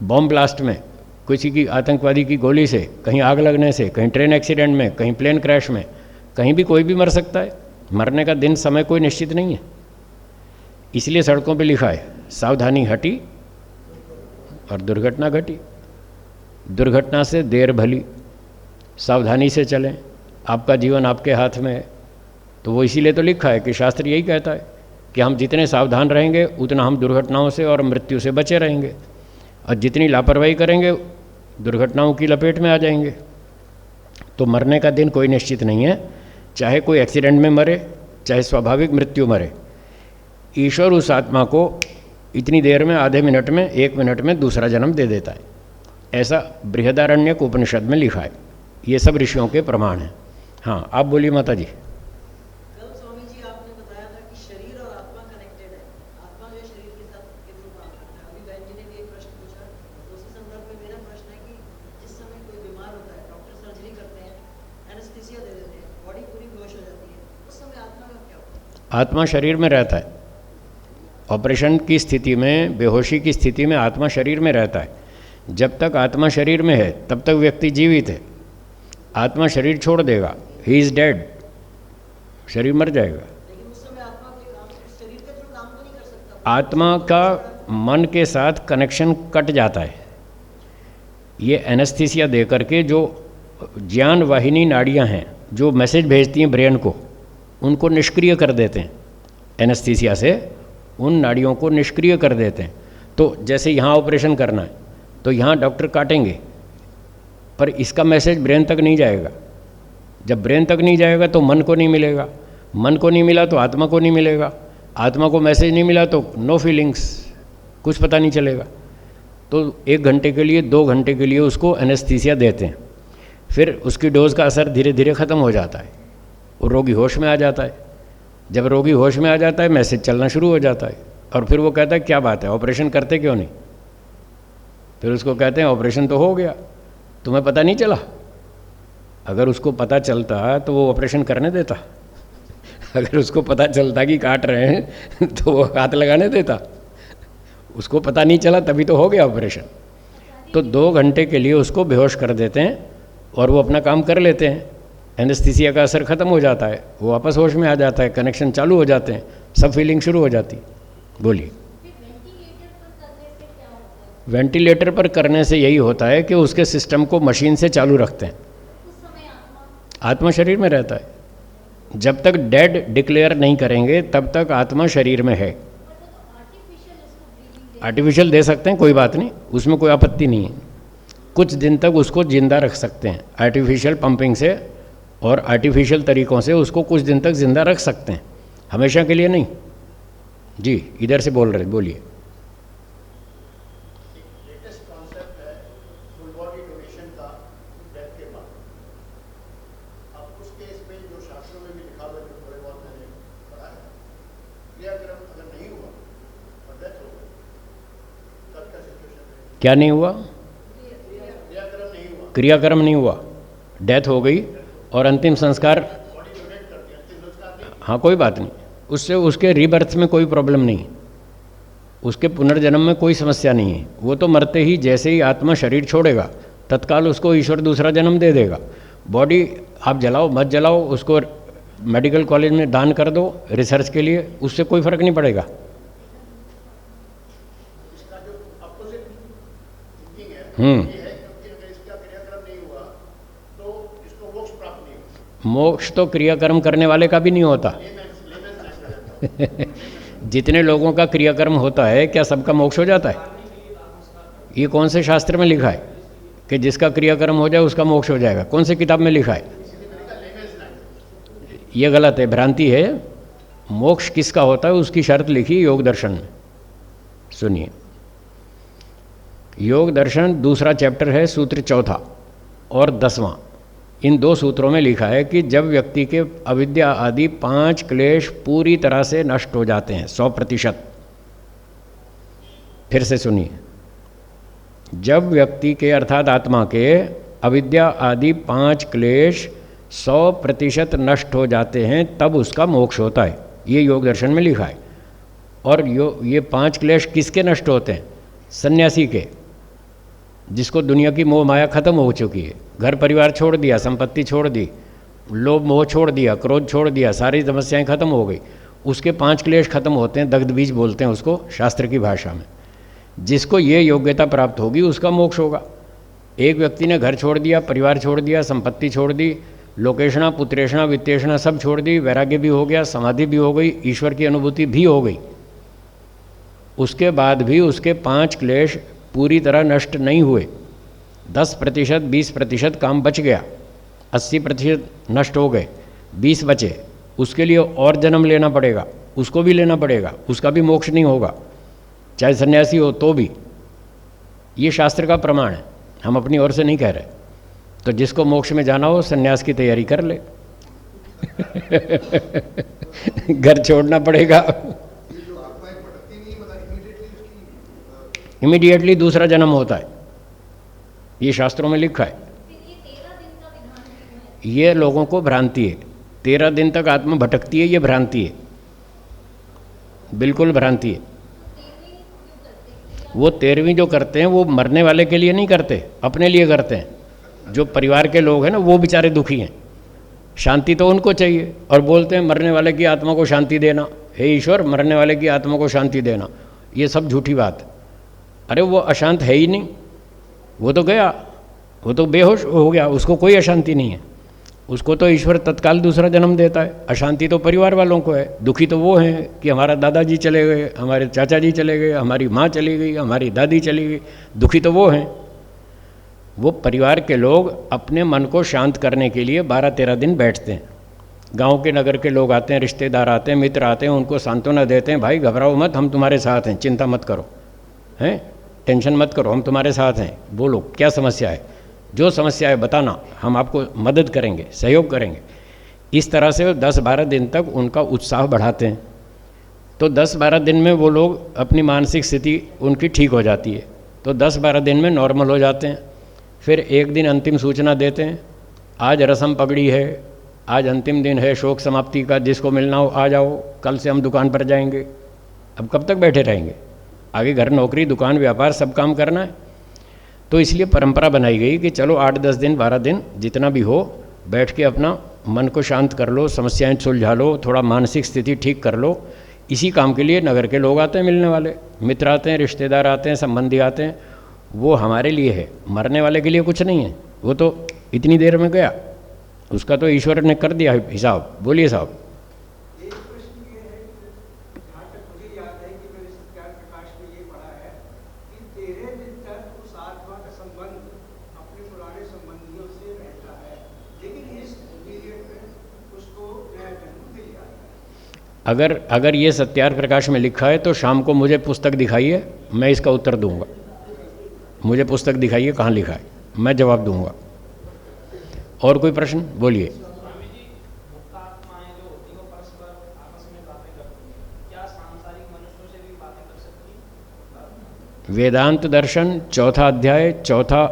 बॉम्ब ब्लास्ट में, किसी की आतंकवादी की गोली से, कहीं आग लगने से, कहीं ट्रेन एक्सीडेंट में, कहीं प्लेन क्रैश में, कहीं भी कोई भी मर सकता है। मरने का दिन समय कोई निश्चित नहीं है, इसलिए सड़कों पे लिखा है सावधानी हटी और दुर्घटना घटी। दुर्घटना से देर भली, सावधानी से चलें, आपका जीवन आपके हाथ में है। तो वो इसीलिए तो लिखा है कि शास्त्र यही कहता है कि हम जितने सावधान रहेंगे उतना हम दुर्घटनाओं से और मृत्यु से बचे रहेंगे, और जितनी लापरवाही करेंगे दुर्घटनाओं की लपेट में आ जाएंगे। तो मरने का दिन कोई निश्चित नहीं है, चाहे कोई एक्सीडेंट में मरे चाहे स्वाभाविक मृत्यु मरे, ईश्वर उस आत्मा को इतनी देर में, आधे मिनट में, 1 मिनट में दूसरा जन्म दे देता है। ऐसा बृहदारण्यक उपनिषद में लिखा है, ये सब ऋषियों के प्रमाण हैं। हाँ, आप बोलिए माता जी। कल स्वामी जी आपने बताया था कि शरीर और आत्मा कनेक्टेड है, आत्मा जो शरीर के साथ कितना काम करता है। अभी बहन जी ने भी एक प्रश्न पूछा, उसी संदर्भ में मेरा प्रश्न है कि जिस समय कोई बीमार होता है, डॉक्टर सर्जरी करते हैं, एनेस्थीसिया दे देते हैं, बॉडी पूरी बेहोश हो जाती है, उस समय आत्मा का क्या होता है? आत्मा शरीर में रहता है। ऑपरेशन की स्थिति में, बेहोशी की स्थिति में आत्मा शरीर में रहता है। जब तक आत्मा शरीर में है तब तक व्यक्ति जीवित है। आत्मा शरीर छोड़ देगा, ही इज़ डेड, शरीर मर जाएगा। लेकिन उस समय आत्मा कोई काम, शरीर के थ्रू काम तो नहीं कर सकता। आत्मा का मन के साथ कनेक्शन कट जाता है। ये एनेस्थीसिया दे करके जो ज्ञान वाहिनी नाड़ियाँ हैं जो मैसेज भेजती हैं ब्रेन को, उनको निष्क्रिय कर देते हैं। एनेस्थीसिया से उन नाड़ियों को निष्क्रिय कर देते हैं। तो जैसे यहाँ ऑपरेशन करना है तो यहाँ डॉक्टर काटेंगे, पर इसका मैसेज ब्रेन तक नहीं जाएगा। जब ब्रेन तक नहीं जाएगा तो मन को नहीं मिलेगा, मन को नहीं मिला तो आत्मा को नहीं मिलेगा, आत्मा को मैसेज नहीं मिला तो नो फीलिंग्स, कुछ पता नहीं चलेगा। तो 1 घंटे के लिए, 2 घंटे के लिए उसको एनेस्थीसिया देते हैं, फिर उसकी डोज का असर धीरे धीरे ख़त्म हो जाता है, वो रोगी होश में आ जाता है। जब रोगी होश में आ जाता है मैसेज चलना शुरू हो जाता है, और फिर वो कहता है क्या बात है, ऑपरेशन करते क्यों नहीं? फिर उसको कहते हैं ऑपरेशन तो हो गया, तुम्हें पता नहीं चला। अगर उसको पता चलता तो वो ऑपरेशन करने देता, अगर उसको पता चलता कि काट रहे हैं तो वो हाथ लगाने देता। उसको पता नहीं चला तभी तो हो गया ऑपरेशन। तो 2 घंटे के लिए उसको बेहोश कर देते हैं और वो अपना काम कर लेते हैं। एनेस्थीसिया का असर ख़त्म हो जाता है, वो वापस होश में आ जाता है, कनेक्शन चालू हो जाते हैं, सब फीलिंग शुरू हो जाती। बोलिए। वेंटिलेटर पर करने से यही होता है कि उसके सिस्टम को मशीन से चालू रखते हैं। आत्मा शरीर में रहता है। जब तक डेड डिक्लेयर नहीं करेंगे तब तक आत्मा शरीर में है। आर्टिफिशियल दे सकते हैं, कोई बात नहीं, उसमें कोई आपत्ति नहीं है। कुछ दिन तक उसको जिंदा रख सकते हैं आर्टिफिशियल पंपिंग से, और आर्टिफिशियल तरीक़ों से उसको कुछ दिन तक जिंदा रख सकते हैं, हमेशा के लिए नहीं। जी, इधर से बोल रहे, बोलिए। क्या नहीं हुआ? क्रियाक्रम नहीं हुआ, डेथ हो गई और अंतिम संस्कार, हाँ कोई बात नहीं, उससे उसके रीबर्थ में कोई प्रॉब्लम नहीं, उसके पुनर्जन्म में कोई समस्या नहीं है। वो तो मरते ही, जैसे ही आत्मा शरीर छोड़ेगा तत्काल उसको ईश्वर दूसरा जन्म दे देगा। बॉडी आप जलाओ मत जलाओ, उसको मेडिकल कॉलेज में दान कर दो रिसर्च के लिए, उससे कोई फर्क नहीं पड़ेगा। इसका जो अपोजिट थिंकिंग है ये है, क्योंकि अगर इसका क्रियाक्रम नहीं हुआ तो इसको मोक्ष प्राप्त नहीं होगा। मोक्ष तो क्रियाकर्म करने वाले का भी नहीं होता। जितने लोगों का क्रियाकर्म होता है, क्या सबका मोक्ष हो जाता है? ये कौन से शास्त्र में लिखा है कि जिसका क्रियाकर्म हो जाए उसका मोक्ष हो जाएगा? कौन से किताब में लिखा है? ये गलत है, भ्रांति है। मोक्ष किसका होता है उसकी शर्त लिखी योग दर्शन में। सुनिए, योग दर्शन दूसरा चैप्टर है, सूत्र 4 और 10वां। इन 2 सूत्रों में लिखा है कि जब व्यक्ति के अविद्या आदि 5 क्लेश पूरी तरह से नष्ट हो जाते हैं 100%। फिर से सुनिए, जब व्यक्ति के अर्थात आत्मा के अविद्या आदि 5 क्लेश 100% नष्ट हो जाते हैं तब उसका मोक्ष होता है। ये योग दर्शन में लिखा है। और ये 5 क्लेश किसके नष्ट होते हैं? सन्यासी के, जिसको दुनिया की मोह माया खत्म हो चुकी है। घर परिवार छोड़ दिया, संपत्ति छोड़ दी, लोभ मोह छोड़ दिया, क्रोध छोड़ दिया, सारी समस्याएं खत्म हो गई, उसके 5 क्लेश खत्म होते हैं। दग्ध बीज बोलते हैं उसको शास्त्र की भाषा में। जिसको ये योग्यता प्राप्त होगी उसका मोक्ष होगा। एक व्यक्ति ने घर छोड़ दिया, परिवार छोड़ दिया, संपत्ति छोड़ दी, लोकेशना पुत्रेषणा वित्तेषणा सब छोड़ दी, वैराग्य भी हो गया, समाधि भी हो गई, ईश्वर की अनुभूति भी हो गई, उसके बाद भी उसके 5 क्लेश पूरी तरह नष्ट नहीं हुए। 10%, 20% काम बच गया, 80% नष्ट हो गए, 20 बचे। उसके लिए और जन्म लेना पड़ेगा, उसको भी लेना पड़ेगा, उसका भी मोक्ष नहीं होगा, चाहे सन्यासी हो तो भी। ये शास्त्र का प्रमाण है, हम अपनी ओर से नहीं कह रहे। तो जिसको मोक्ष में जाना हो सन्यास की तैयारी कर ले। घर छोड़ना पड़ेगा, इमीडिएटली दूसरा जन्म होता है, ये शास्त्रों में लिखा है। ये लोगों को भ्रांति है। 13 दिन तक आत्मा भटकती है, ये भ्रांति है, बिल्कुल भ्रांति है। वो 13वीं जो करते हैं वो मरने वाले के लिए नहीं करते, अपने लिए करते हैं। जो परिवार के लोग हैं ना वो बेचारे दुखी हैं, शांति तो उनको चाहिए, और बोलते हैं मरने वाले की आत्मा को शांति देना, हे ईश्वर मरने वाले की आत्मा को शांति देना। ये सब झूठी बात है। अरे वो अशांत है ही नहीं, वो तो गया, वो तो बेहोश हो गया, उसको कोई अशांति नहीं है। उसको तो ईश्वर तत्काल दूसरा जन्म देता है। अशांति तो परिवार वालों को है, दुखी तो वो हैं कि हमारा दादाजी चले गए, हमारे चाचा जी चले गए, हमारी माँ चली गई, हमारी दादी चली गई, दुखी तो वो हैं। वो परिवार के लोग अपने मन को शांत करने के लिए 12-13 दिन बैठते हैं। गांव के नगर के लोग आते हैं, रिश्तेदार आते हैं, मित्र आते हैं, उनको सांत्वना देते हैं, भाई घबराओ मत, हम तुम्हारे साथ हैं, चिंता मत करो, हैं, टेंशन मत करो, हम तुम्हारे साथ हैं, बोलो क्या समस्या है, जो समस्या है बताना, हम आपको मदद करेंगे, सहयोग करेंगे। इस तरह से 10-12 दिन तक उनका उत्साह बढ़ाते हैं। तो 10-12 दिन में वो लोग अपनी मानसिक स्थिति उनकी ठीक हो जाती है, तो 10-12 दिन में नॉर्मल हो जाते हैं। फिर एक दिन अंतिम सूचना देते हैं, आज रस्म पगड़ी है, आज अंतिम दिन है शोक समाप्ति का, जिसको मिलना हो आ जाओ, कल से हम दुकान पर जाएंगे। अब कब तक बैठे रहेंगे? आगे घर नौकरी दुकान व्यापार सब काम करना है। तो इसलिए परंपरा बनाई गई कि चलो 8-10 दिन 12 दिन जितना भी हो बैठ के अपना मन को शांत कर लो, समस्याएं सुलझा लो, थोड़ा मानसिक स्थिति ठीक कर लो। इसी काम के लिए नगर के लोग आते हैं, मिलने वाले मित्र आते हैं, रिश्तेदार आते हैं, संबंधी आते हैं। वो हमारे लिए है, मरने वाले के लिए कुछ नहीं है। वो तो इतनी देर में गया, उसका तो ईश्वर ने कर दिया हिसाब। बोलिए साहब। एक प्रश्न ये है, जहाँ तक मुझे याद है कि मैंने सत्यार प्रकाश में ये पढ़ा है कि 13 दिन तक उस आत्मा का संबंध अपने पुराने संबंधियों से रहता है, लेकिन इस पीरियड में उसको नया जन्म मिल जाता है। अगर ये सत्यार प्रकाश में लिखा है तो शाम को मुझे पुस्तक दिखाइए, मैं इसका उत्तर दूंगा। मुझे पुस्तक दिखाइए कहाँ लिखा है, मैं जवाब दूंगा। और कोई प्रश्न? बोलिए। स्वामी जी, मुक्त आत्माएं जो होती हैं वो परस्पर आपस में बातें करती हैं, क्या सांसारिक मनुष्यों से भी बातें कर सकती हैं? वेदांत दर्शन 4 अध्याय 4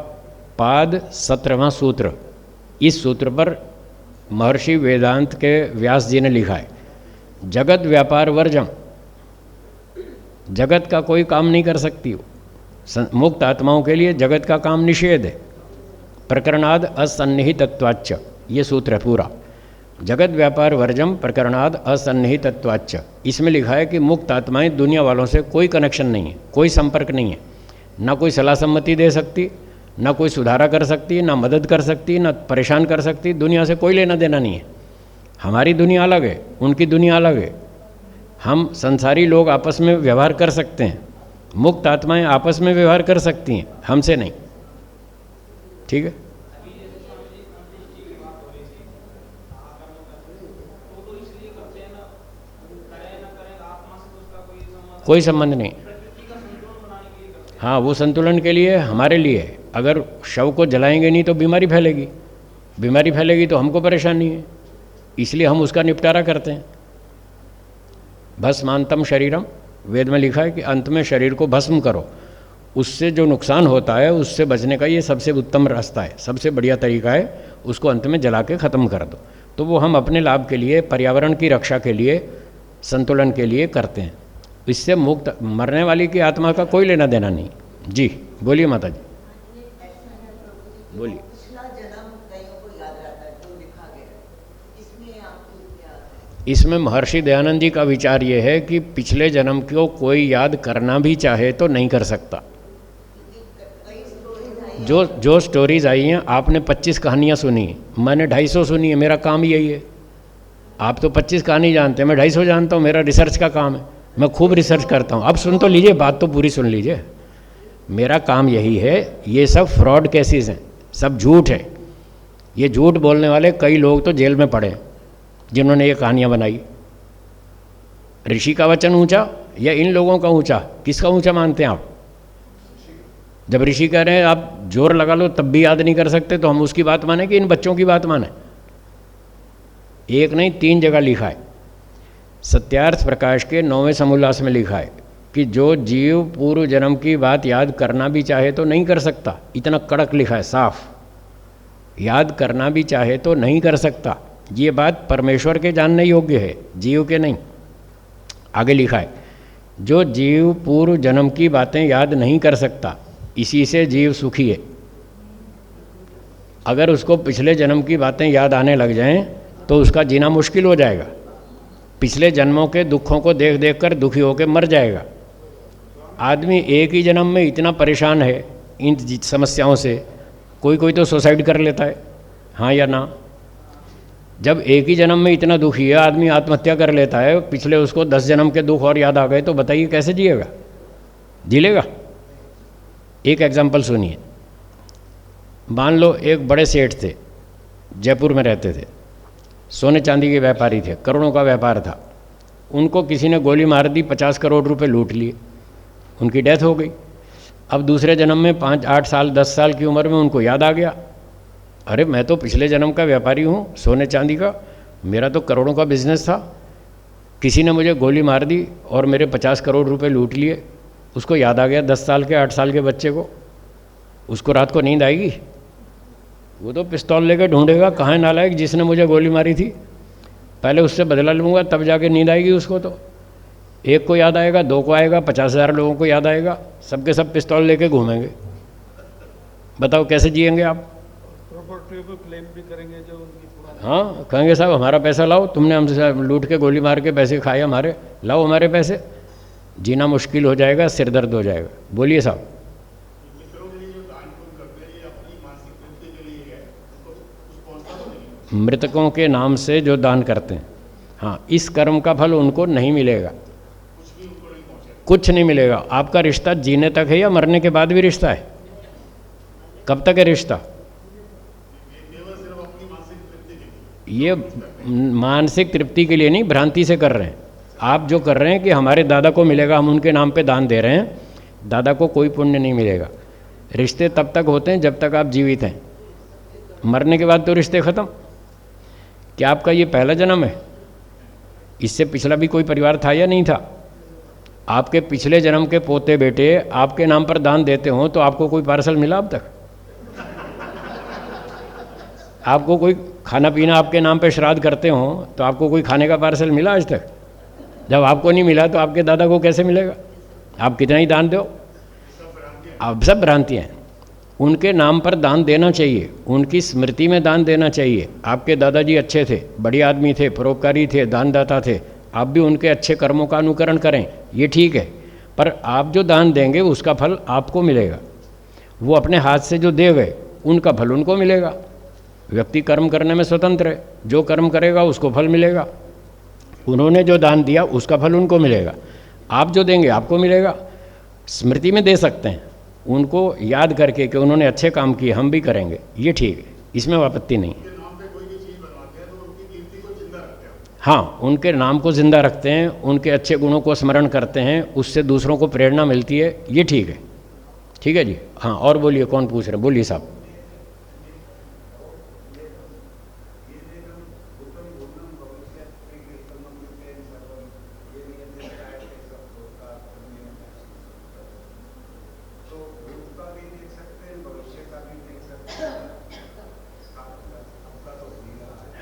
पाद 17वां सूत्र, इस सूत्र पर महर्षि वेदांत के व्यास जी ने लिखा है, जगत व्यापार वर्जम, जगत का कोई काम नहीं कर सकती वो। मुक्त आत्माओं के लिए जगत का काम निषेध है। प्रकरणाद असन्निहितत्वाच्च, ये सूत्र है पूरा। जगत व्यापार वर्जम प्रकरणाद असन्निहितत्वाच्च। इसमें लिखा है कि मुक्त आत्माएं दुनिया वालों से कोई कनेक्शन नहीं है, कोई संपर्क नहीं है, ना कोई सलाह सम्मति दे सकती, ना कोई सुधारा कर सकती, ना मदद कर सकती, ना परेशान कर सकती। दुनिया से कोई लेना देना नहीं है। हमारी दुनिया अलग है, उनकी दुनिया अलग है। हम संसारी लोग आपस में व्यवहार कर सकते हैं, मुक्त आत्माएं आपस में व्यवहार कर सकती हैं, हमसे नहीं। ठीक है। कोई संबंध नहीं। हाँ, वो संतुलन के लिए हमारे लिए है। अगर शव को जलाएंगे नहीं तो बीमारी फैलेगी, बीमारी फैलेगी तो हमको परेशानी है, इसलिए हम उसका निपटारा करते हैं। भस्मांतम शरीरम, वेद में लिखा है कि अंत में शरीर को भस्म करो। उससे जो नुकसान होता है उससे बचने का ये सबसे उत्तम रास्ता है, सबसे बढ़िया तरीका है। उसको अंत में जला के ख़त्म कर दो। तो वो हम अपने लाभ के लिए, पर्यावरण की रक्षा के लिए, संतुलन के लिए करते हैं। इससे मुक्त मरने वाली की आत्मा का कोई लेना देना नहीं। जी बोलिए माता जी, बोलिए। पिछला जन्म कईयों को याद रहता है जो लिखा गया है, इसमें आपको क्या है? इसमें महर्षि दयानंद जी का विचार ये है कि पिछले जन्म को कोई याद करना भी चाहे तो नहीं कर सकता। कई स्टोरीज आई जो स्टोरीज आई हैं, आपने 25 कहानियाँ सुनी, मैंने 250 सुनी है। मेरा काम यही है। आप तो 25 कहानी जानते हैं, मैं 250 जानता हूँ। मेरा रिसर्च का काम है, मैं खूब रिसर्च करता हूँ। अब सुन तो लीजिए, बात तो पूरी सुन लीजिए। मेरा काम यही है। ये सब फ्रॉड केसेस हैं, सब झूठ है। ये झूठ बोलने वाले कई लोग तो जेल में पड़े हैं जिन्होंने ये कहानियाँ बनाई। ऋषि का वचन ऊंचा या इन लोगों का ऊंचा? किसका ऊंचा मानते हैं आप? जब ऋषि कह रहे हैं आप जोर लगा लो तब भी याद नहीं कर सकते, तो हम उसकी बात माने कि इन बच्चों की बात माने? एक नहीं, 3 जगह लिखा है। सत्यार्थ प्रकाश के 9वें समोल्लास में लिखा है कि जो जीव पूर्व जन्म की बात याद करना भी चाहे तो नहीं कर सकता। इतना कड़क लिखा है, साफ। याद करना भी चाहे तो नहीं कर सकता। ये बात परमेश्वर के जानने योग्य है, जीव के नहीं। आगे लिखा है, जो जीव पूर्व जन्म की बातें याद नहीं कर सकता, इसी से जीव सुखी है। अगर उसको पिछले जन्म की बातें याद आने लग जाएं तो उसका जीना मुश्किल हो जाएगा। पिछले जन्मों के दुखों को देख देख कर दुखी होकर मर जाएगा। आदमी एक ही जन्म में इतना परेशान है इन समस्याओं से, कोई कोई तो सुसाइड कर लेता है। हाँ या ना? जब एक ही जन्म में इतना दुखी है, आदमी आत्महत्या कर लेता है, पिछले उसको 10 जन्म के दुख और याद आ गए, तो बताइए कैसे जिएगा? जी लेगा? एक एग्जाम्पल सुनिए। मान लो एक बड़े सेठ थे, जयपुर में रहते थे, सोने चांदी के व्यापारी थे, करोड़ों का व्यापार था। उनको किसी ने गोली मार दी, 50 करोड़ रुपए लूट लिए, उनकी डेथ हो गई। अब दूसरे जन्म में 5, 8 साल, 10 साल की उम्र में उनको याद आ गया, अरे मैं तो पिछले जन्म का व्यापारी हूँ सोने चांदी का, मेरा तो करोड़ों का बिजनेस था, किसी ने मुझे गोली मार दी और मेरे 50 करोड़ रुपए लूट लिए। उसको याद आ गया 10 साल के, 8 साल के बच्चे को। उसको रात को नींद आएगी? वो तो पिस्तौल लेकर ढूंढेगा, कहाँ है नालायक जिसने मुझे गोली मारी थी, पहले उससे बदला लूँगा तब जाके नींद आएगी उसको। तो एक को याद आएगा, 2 को आएगा, 50,000 लोगों को याद आएगा, सबके सब पिस्तौल लेके घूमेंगे। बताओ कैसे जिएंगे आप? प्रॉपर्टी पे क्लेम भी करेंगे जो उनकी पुरानी। हाँ, कहेंगे साहब हमारा पैसा लाओ, तुमने हमसे लूट के गोली मार के पैसे खाए हमारे, लाओ हमारे पैसे। जीना मुश्किल हो जाएगा, सिर दर्द हो जाएगा। बोलिए साहब। मृतकों के नाम से जो दान करते हैं, हाँ, इस कर्म का फल उनको नहीं मिलेगा, कुछ नहीं मिलेगा। आपका रिश्ता जीने तक है या मरने के बाद भी रिश्ता है? कब तक है रिश्ता? ये मानसिक तृप्ति के लिए नहीं, भ्रांति से कर रहे हैं। आप जो कर रहे हैं कि हमारे दादा को मिलेगा, हम उनके नाम पे दान दे रहे हैं, दादा को कोई पुण्य नहीं मिलेगा। रिश्ते तब तक होते हैं जब तक आप जीवित हैं, मरने के बाद तो रिश्ते खत्म। क्या आपका ये पहला जन्म है? इससे पिछला भी कोई परिवार था या नहीं था? आपके पिछले जन्म के पोते बेटे आपके नाम पर दान देते हो तो आपको कोई पार्सल मिला अब तक? आपको कोई खाना पीना आपके नाम पे श्राद्ध करते हो तो आपको कोई खाने का पार्सल मिला आज तक? जब आपको नहीं मिला तो आपके दादा को कैसे मिलेगा? आप कितना ही दान दो, आप सब भ्रांतियाँ हैं। उनके नाम पर दान देना चाहिए, उनकी स्मृति में दान देना चाहिए। आपके दादाजी अच्छे थे, बढ़िया आदमी थे, परोपकारी थे, दानदाता थे, आप भी उनके अच्छे कर्मों का अनुकरण करें, ये ठीक है। पर आप जो दान देंगे उसका फल आपको मिलेगा, वो अपने हाथ से जो दे गए उनका फल उनको मिलेगा। व्यक्ति कर्म करने में स्वतंत्र है, जो कर्म करेगा उसको फल मिलेगा। उन्होंने जो दान दिया उसका फल उनको मिलेगा, आप जो देंगे आपको मिलेगा। स्मृति में दे सकते हैं, उनको याद करके कि उन्होंने अच्छे काम किए, हम भी करेंगे, ये ठीक है, इसमें आपत्ति नहीं। हाँ, उनके नाम को जिंदा रखते हैं, उनके अच्छे गुणों को स्मरण करते हैं, उससे दूसरों को प्रेरणा मिलती है, ये ठीक है। ठीक है जी। हाँ, और बोलिए, कौन पूछ रहे हैं? बोलिए साहब।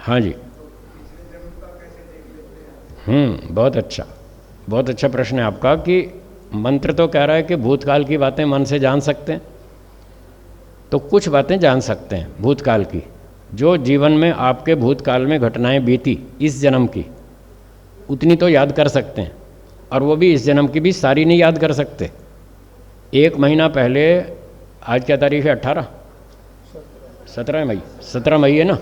हाँ जी। बहुत अच्छा प्रश्न है आपका कि मंत्र तो कह रहा है कि भूतकाल की बातें मन से जान सकते हैं, तो कुछ बातें जान सकते हैं भूतकाल की, जो जीवन में आपके भूतकाल में घटनाएं बीती इस जन्म की, उतनी तो याद कर सकते हैं, और वो भी इस जन्म की भी सारी नहीं याद कर सकते। 1 महीना पहले, आज क्या तारीख है? 17 मई है ना।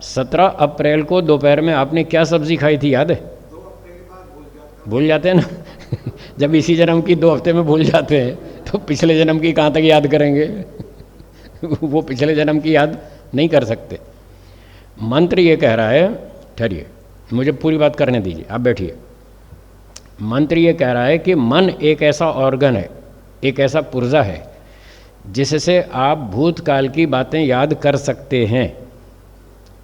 17 अप्रैल को दोपहर में आपने क्या सब्जी खाई थी, याद है? 2 हफ्ते के बाद भूल जाते हैं ना। जब इसी जन्म की 2 हफ्ते में भूल जाते हैं तो पिछले जन्म की कहाँ तक याद करेंगे? वो पिछले जन्म की याद नहीं कर सकते। मंत्र ये कह रहा है, ठहरिए मुझे पूरी बात करने दीजिए, आप बैठिए। मंत्र ये कह रहा है कि मन एक ऐसा ऑर्गन है, एक ऐसा पुर्जा है जिससे आप भूतकाल की बातें याद कर सकते हैं,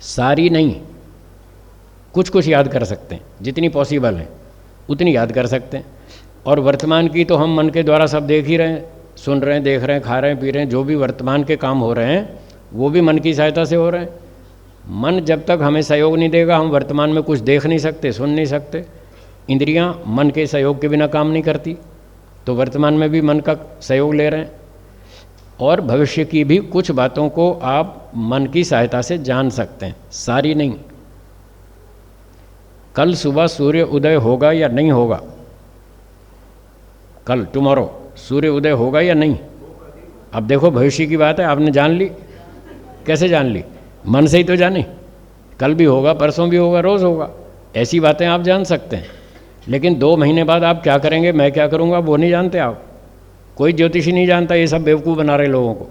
सारी नहीं, कुछ कुछ याद कर सकते हैं, जितनी पॉसिबल है उतनी याद कर सकते हैं। और वर्तमान की तो हम मन के द्वारा सब देख ही रहे हैं, सुन रहे हैं, देख रहे हैं, खा रहे हैं, पी रहे हैं, जो भी वर्तमान के काम हो रहे हैं वो भी मन की सहायता से हो रहे हैं। मन जब तक हमें सहयोग नहीं देगा हम वर्तमान में कुछ देख नहीं सकते, सुन नहीं सकते। इंद्रियां मन के सहयोग के बिना काम नहीं करती, तो वर्तमान में भी मन का सहयोग ले रहे हैं। और भविष्य की भी कुछ बातों को आप मन की सहायता से जान सकते हैं, सारी नहीं। कल सुबह सूर्य उदय होगा या नहीं होगा? कल टुमारो सूर्य उदय होगा या नहीं? अब देखो, भविष्य की बात है, आपने जान ली। कैसे जान ली? मन से ही तो जाने। कल भी होगा, परसों भी होगा, रोज़ होगा, ऐसी बातें आप जान सकते हैं। लेकिन 2 महीने बाद आप क्या करेंगे, मैं क्या करूँगा, वो नहीं जानते आप। कोई ज्योतिषी नहीं जानता, ये सब बेवकूफ़ बना रहे लोगों को।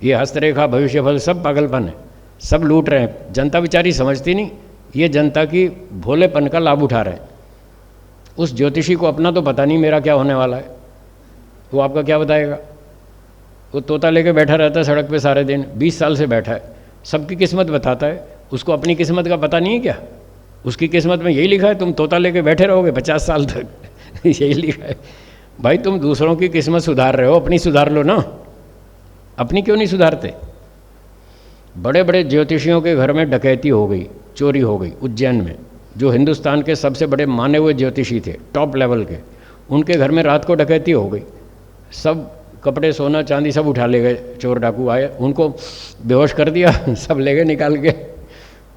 ये हस्तरेखा, भविष्यफल, सब पागलपन है, सब लूट रहे हैं। जनता बेचारी समझती नहीं, ये जनता की भोलेपन का लाभ उठा रहे हैं। उस ज्योतिषी को अपना तो पता नहीं मेरा क्या होने वाला है, वो आपका क्या बताएगा? वो तोता लेके बैठा रहता है सड़क पे सारे दिन, 20 साल से बैठा है, सबकी किस्मत बताता है, उसको अपनी किस्मत का पता नहीं है क्या? उसकी किस्मत में यही लिखा है तुम तोता लेके बैठे रहोगे 50 साल तक। यही लिखा है। भाई तुम दूसरों की किस्मत सुधार रहे हो, अपनी सुधार लो ना। अपनी क्यों नहीं सुधारते? बड़े बड़े ज्योतिषियों के घर में डकैती हो गई, चोरी हो गई उज्जैन में, जो हिंदुस्तान के सबसे बड़े माने हुए ज्योतिषी थे, टॉप लेवल के, उनके घर में रात को डकैती हो गई। सब कपड़े, सोना चांदी सब उठा ले गए, चोर डाकू आए, उनको बेहोश कर दिया, सब ले गए निकाल के।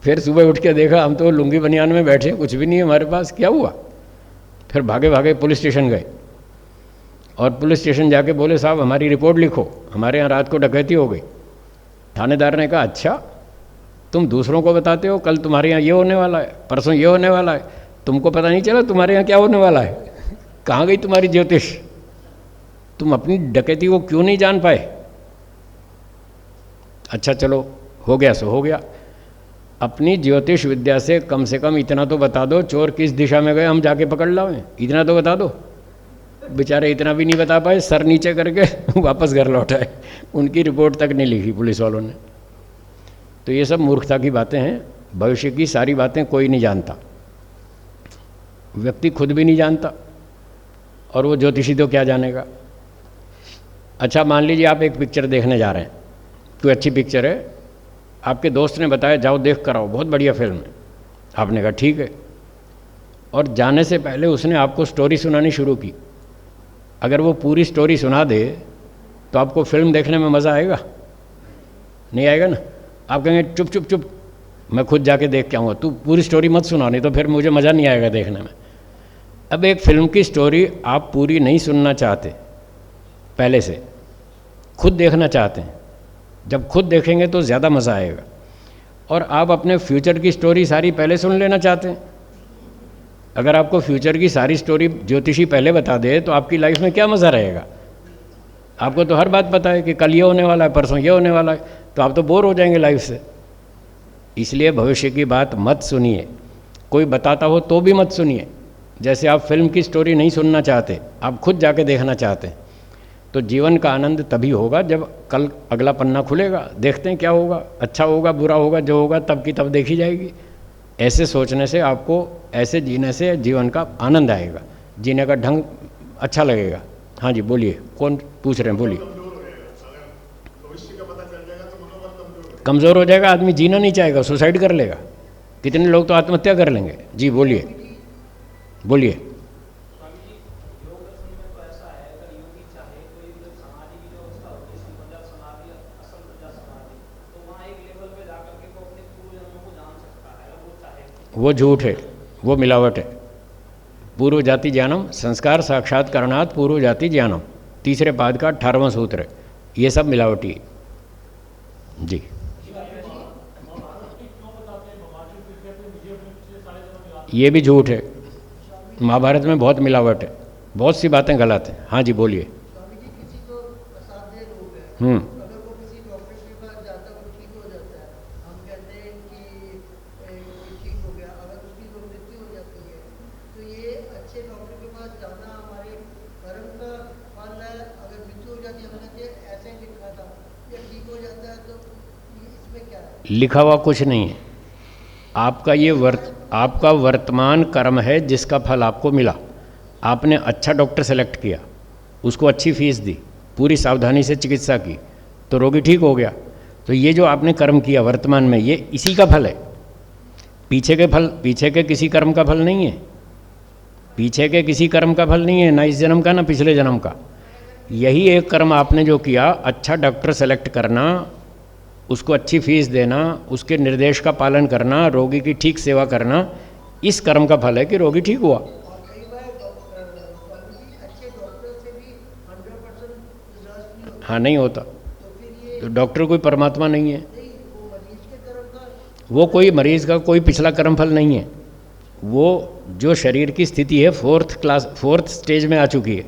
फिर सुबह उठ के देखा हम तो लुंगी बनियान में बैठे, कुछ भी नहीं है हमारे पास, क्या हुआ? फिर भागे भागे पुलिस स्टेशन गए, और पुलिस स्टेशन जाके बोले साहब हमारी रिपोर्ट लिखो, हमारे यहाँ रात को डकैती हो गई। थानेदार ने कहा अच्छा, तुम दूसरों को बताते हो कल तुम्हारे यहाँ ये होने वाला है, परसों ये होने वाला है, तुमको पता नहीं चला तुम्हारे यहाँ क्या होने वाला है? कहाँ गई तुम्हारी ज्योतिष? तुम अपनी डकैती को क्यों नहीं जान पाए? अच्छा चलो, हो गया सो हो गया। अपनी ज्योतिष विद्या से कम इतना तो बता दो, चोर किस दिशा में गए, हम जाके पकड़ लाएं, इतना तो बता दो। बेचारे इतना भी नहीं बता पाए, सर नीचे करके वापस घर लौटाए, उनकी रिपोर्ट तक नहीं लिखी पुलिस वालों ने। तो ये सब मूर्खता की बातें हैं। भविष्य की सारी बातें कोई नहीं जानता, व्यक्ति खुद भी नहीं जानता, और वो ज्योतिषी तो क्या जानेगा। अच्छा मान लीजिए आप एक पिक्चर देखने जा रहे हैं, कोई अच्छी पिक्चर है, आपके दोस्त ने बताया जाओ देख कर आओ, बहुत बढ़िया फिल्म है। आपने कहा ठीक है, और जाने से पहले उसने आपको स्टोरी सुनानी शुरू की। अगर वो पूरी स्टोरी सुना दे तो आपको फिल्म देखने में मज़ा आएगा? नहीं आएगा ना। आप कहेंगे चुप चुप चुप, मैं खुद जाके देख के आऊँगा, तू पूरी स्टोरी मत सुना, नहीं तो फिर मुझे मज़ा नहीं आएगा देखने में। अब एक फिल्म की स्टोरी आप पूरी नहीं सुनना चाहते, पहले से खुद देखना चाहते हैं। जब खुद देखेंगे तो ज़्यादा मज़ा आएगा। और आप अपने फ्यूचर की स्टोरी सारी पहले सुन लेना चाहते हैं। अगर आपको फ्यूचर की सारी स्टोरी ज्योतिषी पहले बता दे तो आपकी लाइफ में क्या मज़ा रहेगा? आपको तो हर बात पता है कि कल ये होने वाला है, परसों ये होने वाला है, तो आप तो बोर हो जाएंगे लाइफ से। इसलिए भविष्य की बात मत सुनिए, कोई बताता हो तो भी मत सुनिए। जैसे आप फिल्म की स्टोरी नहीं सुनना चाहते, आप खुद जाके देखना चाहते हैं, तो जीवन का आनंद तभी होगा जब कल अगला पन्ना खुलेगा, देखते हैं क्या होगा, अच्छा होगा बुरा होगा, जो होगा तब की तब देखी जाएगी। ऐसे सोचने से आपको, ऐसे जीने से जीवन का आनंद आएगा, जीने का ढंग अच्छा लगेगा। हाँ जी बोलिए, कौन पूछ रहे हैं, बोलिए। कमज़ोर हो जाएगा, आदमी जीना नहीं चाहेगा, सुसाइड कर लेगा। कितने लोग तो आत्महत्या कर लेंगे। जी बोलिए बोलिए। स्वामी जी, योग दर्शन में तो ऐसा है, अगर योगी चाहे तो एक जब समाधि की व्यवस्था होती है, संप्रज्ञात समाधि, असंप्रज्ञात समाधि, तो वहाँ एक लेवल पे जाकर के वो अपने पूर्व जन्मों को जान सकता है अगर वो चाहे। वो झूठ है, वो मिलावट है। पूर्व जाति ज्ञानम संस्कार साक्षात करणात् पूर्व जाति ज्ञानम, तीसरे पाद का 18वां सूत्र है। ये सब मिलावटी है। जी ये भी झूठ है। महाभारत में बहुत मिलावट है, बहुत सी बातें गलत हैं। हाँ जी बोलिए। स्वामी जी, किसी को असाध्य रोग है, अगर वो किसी डॉक्टर के पास जाता है वो ठीक हो जाता है, हम कहते हैं कि ठीक हो गया, अगर उसकी जो मृत्यु हो जाती है तो ये अच्छे डॉक्टर के पास जाना हमारे कर्म का फल है। अगर मृत्यु हो जाती है, मैंने कहते ऐसे लिखा था, या ठीक हो जाता है, तो इसमें क्या है? लिखा हुआ कुछ नहीं है। आपका वर्तमान कर्म है जिसका फल आपको मिला। आपने अच्छा डॉक्टर सेलेक्ट किया, उसको अच्छी फीस दी, पूरी सावधानी से चिकित्सा की, तो रोगी ठीक हो गया। तो ये जो आपने कर्म किया वर्तमान में, ये इसी का फल है। पीछे के किसी कर्म का फल नहीं है। पीछे के किसी कर्म का फल नहीं है, ना इस जन्म का ना पिछले जन्म का। यही एक कर्म आपने जो किया, अच्छा डॉक्टर सेलेक्ट करना, उसको अच्छी फीस देना, उसके निर्देश का पालन करना, रोगी की ठीक सेवा करना, इस कर्म का फल है कि रोगी ठीक हुआ। और कई बार अच्छे डॉक्टर से भी 100% रिजल्ट नहीं होता। हाँ नहीं होता, तो फिर ये तो डॉक्टर कोई परमात्मा नहीं है। नहीं, वो मरीज के कर्म का वो कोई मरीज का कोई पिछला कर्म फल नहीं है। वो जो शरीर की स्थिति है फोर्थ स्टेज में आ चुकी है,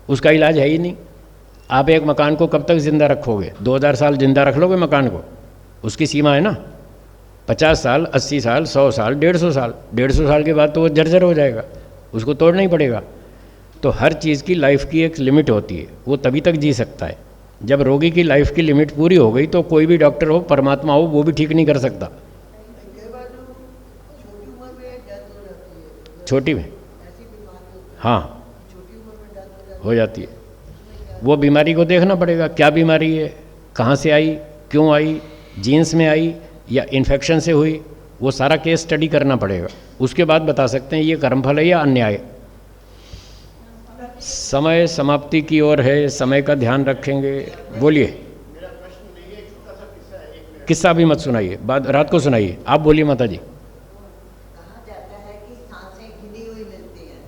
उसका इलाज है ही नहीं। आप एक मकान को कब तक ज़िंदा रखोगे? 2000 साल ज़िंदा रख लोगे मकान को? उसकी सीमा है ना, 50 साल, 80 साल, 100 साल, 150 साल। 150 साल के बाद तो वो जर्जर हो जाएगा, उसको तोड़ना ही पड़ेगा। तो हर चीज़ की लाइफ की एक लिमिट होती है, वो तभी तक जी सकता है। जब रोगी की लाइफ की लिमिट पूरी हो गई तो कोई भी डॉक्टर हो, परमात्मा हो, वो भी ठीक नहीं कर सकता। कई बार जो छोटी उम्र में डेथ हो जाती है, छोटी में, ऐसी बीमारी हाँ छोटी उम्र में डेथ हो जाती है। वो बीमारी को देखना पड़ेगा, क्या बीमारी है, कहाँ से आई, क्यों आई, जीन्स में आई या इन्फेक्शन से हुई, वो सारा केस स्टडी करना पड़ेगा। उसके बाद बता सकते हैं ये कर्मफल है या अन्याय। समय समाप्ति की ओर है, समय का ध्यान रखेंगे। बोलिए। मेरा प्रश्न नहीं है, एक छोटा सा किस्सा है, 1 मिनट। किस्सा भी मत सुनाइए, बाद रात को सुनाइए। आप बोलिए माता जी। कहा जाता है कि सांसें गिनी हुई मिलती हैं।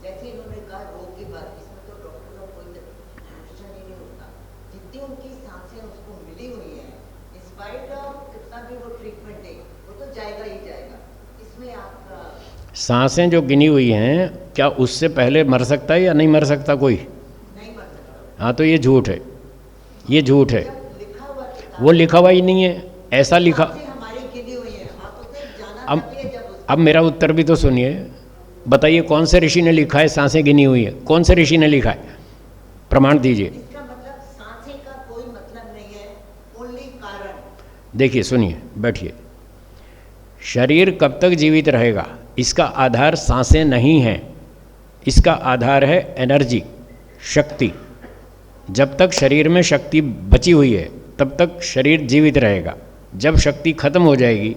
जैसे इन्होंने कहा रोग की बात, इसमें तो डॉक्टर का कोई क्वेश्चन ही नहीं होता। जितनी उनकी सांसें उसको मिली हुई हैं, इंस्पाइट ऑफ कितना भी वो ट्रीटमेंट दे, वो तो जाएगा ही जाएगा। इसमें आपका सांसें जो गिनी हुई हैं, क्या उससे पहले मर सकता है या नहीं मर सकता कोई? नहीं मर सकता। हाँ तो ये झूठ है, ये झूठ है। जब लिखा हुआ किताब वो लिखा हुआ ही नहीं है, ऐसा लिखा। सांसें हमारी गिनी हुई हैं, आप उसे जाना अब चाहिए जब उसको अब मेरा उत्तर भी तो सुनिए। बताइए कौन से ऋषि ने लिखा है सांसें गिनी हुई है? कौन से ऋषि ने लिखा है? प्रमाण दीजिए। इसका मतलब सांसें का कोई मतलब नहीं है, ओनली कारण। देखिए सुनिए, बैठिए। शरीर कब तक जीवित रहेगा इसका आधार सांसें नहीं है, इसका आधार है एनर्जी, शक्ति। जब तक शरीर में शक्ति बची हुई है तब तक शरीर जीवित रहेगा। जब शक्ति खत्म हो जाएगी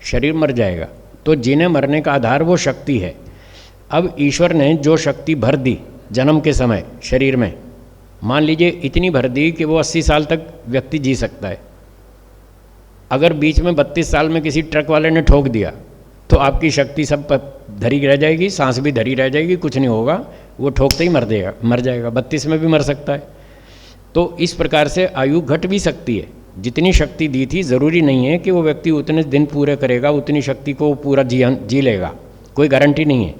शरीर मर जाएगा। तो जीने मरने का आधार वो शक्ति है। अब ईश्वर ने जो शक्ति भर दी जन्म के समय शरीर में, मान लीजिए इतनी भर दी कि वो 80 साल तक व्यक्ति जी सकता है। अगर बीच में 32 साल में किसी ट्रक वाले ने ठोक दिया तो आपकी शक्ति सब धरी रह जाएगी, सांस भी धरी रह जाएगी, कुछ नहीं होगा, वो ठोकते ही मर जाएगा। 32 में भी मर सकता है। तो इस प्रकार से आयु घट भी सकती है। जितनी शक्ति दी थी ज़रूरी नहीं है कि वो व्यक्ति उतने दिन पूरे करेगा, उतनी शक्ति को पूरा जी लेगा, कोई गारंटी नहीं है,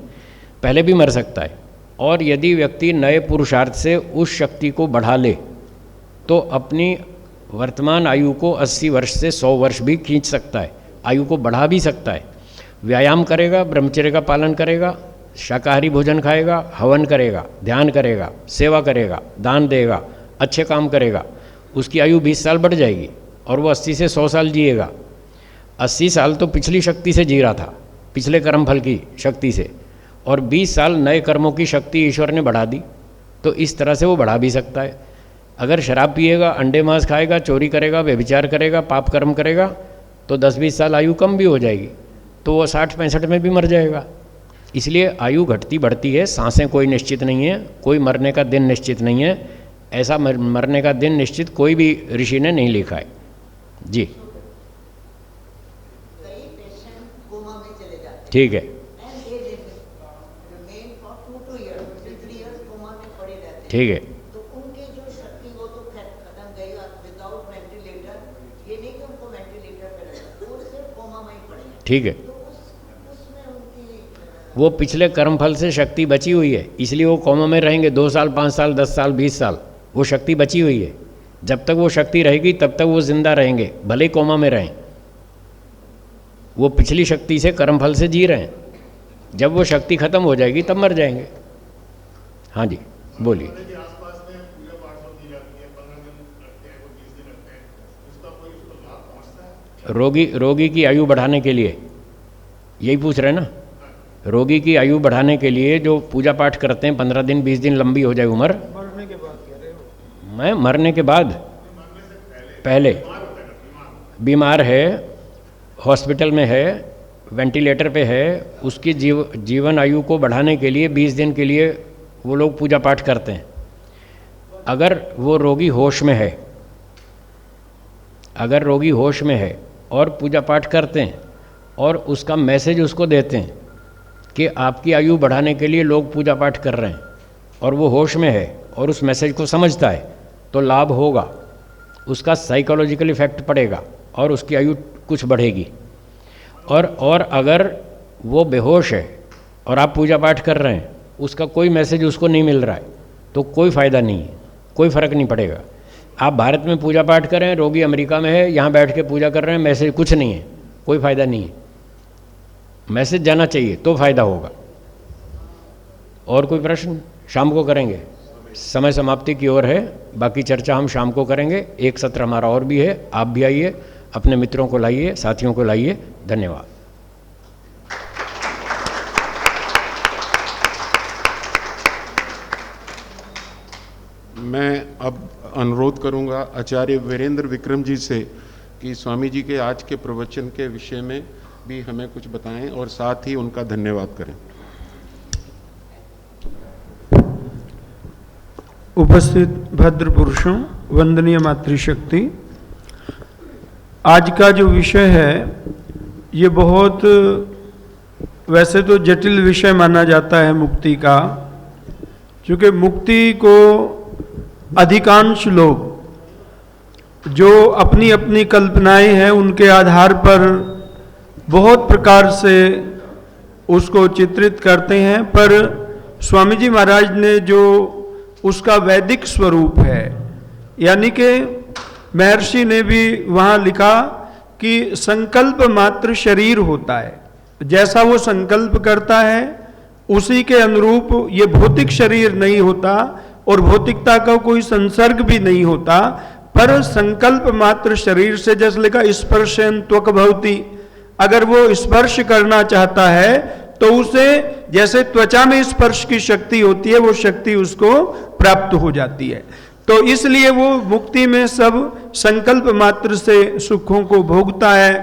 पहले भी मर सकता है। और यदि व्यक्ति नए पुरुषार्थ से उस शक्ति को बढ़ा ले तो अपनी वर्तमान आयु को 80 वर्ष से 100 वर्ष भी खींच सकता है, आयु को बढ़ा भी सकता है। व्यायाम करेगा, ब्रह्मचर्य का पालन करेगा, शाकाहारी भोजन खाएगा, हवन करेगा, ध्यान करेगा, सेवा करेगा, दान देगा, अच्छे काम करेगा, उसकी आयु 20 साल बढ़ जाएगी और वो 80 से 100 साल जिएगा। 80 साल तो पिछली शक्ति से जी रहा था, पिछले कर्मफल की शक्ति से, और 20 साल नए कर्मों की शक्ति ईश्वर ने बढ़ा दी, तो इस तरह से वो बढ़ा भी सकता है। अगर शराब पिएगा, अंडे मांस खाएगा, चोरी करेगा, व्यभिचार करेगा, पाप कर्म करेगा, तो 10-20 साल आयु कम भी हो जाएगी, तो वो 60-65 में भी मर जाएगा। इसलिए आयु घटती बढ़ती है, सांसें कोई निश्चित नहीं है, कोई मरने का दिन निश्चित नहीं है। ऐसा मरने का दिन निश्चित कोई भी ऋषि ने नहीं लिखा है जी। कई पेशेंट कोमा में चले जाते हैं ठीक है, and they remain for 2 to years, 3 years coma में पड़े रहते हैं। ठीक है, तो उनकी जो शक्ति वो तो खत्म गई विदाउट वेंटिलेटर, ये नहीं कि उनको वेंटिलेटर पे लगा, वो सिर्फ कोमा में ही पड़े हैं। ठीक है। तो उसमें उनकी वो पिछले कर्मफल से शक्ति बची हुई है, इसलिए वो कोमा में रहेंगे 2 साल, 5 साल, 10 साल, 20 साल, वो शक्ति बची हुई है। जब तक वो शक्ति रहेगी तब तक वो जिंदा रहेंगे, भले ही कोमा में रहें। वो पिछली शक्ति से कर्मफल से जी रहे हैं, जब वो शक्ति खत्म हो जाएगी तब मर जाएंगे। हाँ जी, बोलिए। के आसपास में पूजा पाठ सब की जाती है, 15 दिन रखते हैं, कोई 20 दिन रखते हैं, उसका कोई उसको लाभ पहुंचता है? रोगी की आयु बढ़ाने के लिए यही पूछ रहे हैं ना? रोगी की आयु बढ़ाने के लिए जो पूजा पाठ करते हैं, 15 दिन 20 दिन लंबी हो जाए उम्र, मरने के बाद कह रहे हो? मैं मरने के बाद, पहले बीमार है, हॉस्पिटल में है, वेंटिलेटर पे है, उसकी जीवन आयु को बढ़ाने के लिए 20 दिन के लिए वो लोग पूजा पाठ करते हैं। अगर वो रोगी होश में है, अगर रोगी होश में है और पूजा पाठ करते हैं और उसका मैसेज उसको देते हैं कि आपकी आयु बढ़ाने के लिए लोग पूजा पाठ कर रहे हैं, और वो होश में है और उस मैसेज को समझता है, तो लाभ होगा, उसका साइकोलॉजिकल इफेक्ट पड़ेगा और उसकी आयु कुछ बढ़ेगी। और अगर वो बेहोश है और आप पूजा पाठ कर रहे हैं, उसका कोई मैसेज उसको नहीं मिल रहा है, तो कोई फ़ायदा नहीं है, कोई फ़र्क नहीं पड़ेगा। आप भारत में पूजा पाठ करें, रोगी अमेरिका में है, यहाँ बैठ के पूजा कर रहे हैं, मैसेज कुछ नहीं है, कोई फ़ायदा नहीं है। मैसेज जाना चाहिए तो फ़ायदा होगा। और कोई प्रश्न शाम को करेंगे, समय समाप्ति की ओर है, बाकी चर्चा हम शाम को करेंगे। एक सत्र हमारा और भी है, आप भी आइए, अपने मित्रों को लाइए, साथियों को लाइए। धन्यवाद। मैं अब अनुरोध करूंगा आचार्य वीरेंद्र विक्रम जी से कि स्वामी जी के आज के प्रवचन के विषय में भी हमें कुछ बताएं और साथ ही उनका धन्यवाद करें। उपस्थित भद्र पुरुषों, वंदनीय मातृशक्ति, आज का जो विषय है ये बहुत वैसे तो जटिल विषय माना जाता है मुक्ति का, क्योंकि मुक्ति को अधिकांश लोग जो अपनी अपनी कल्पनाएं हैं उनके आधार पर बहुत प्रकार से उसको चित्रित करते हैं, पर स्वामी जी महाराज ने जो उसका वैदिक स्वरूप है, यानी कि महर्षि ने भी वहाँ लिखा कि संकल्प मात्र शरीर होता है, जैसा वो संकल्प करता है उसी के अनुरूप ये भौतिक शरीर नहीं होता और भौतिकता का कोई संसर्ग भी नहीं होता, पर संकल्प मात्र शरीर से, जैसे लिखा स्पर्शन त्वक भवति, अगर वो स्पर्श करना चाहता है तो उसे जैसे त्वचा में स्पर्श की शक्ति होती है वो शक्ति उसको प्राप्त हो जाती है। तो इसलिए वो मुक्ति में सब संकल्प मात्र से सुखों को भोगता है,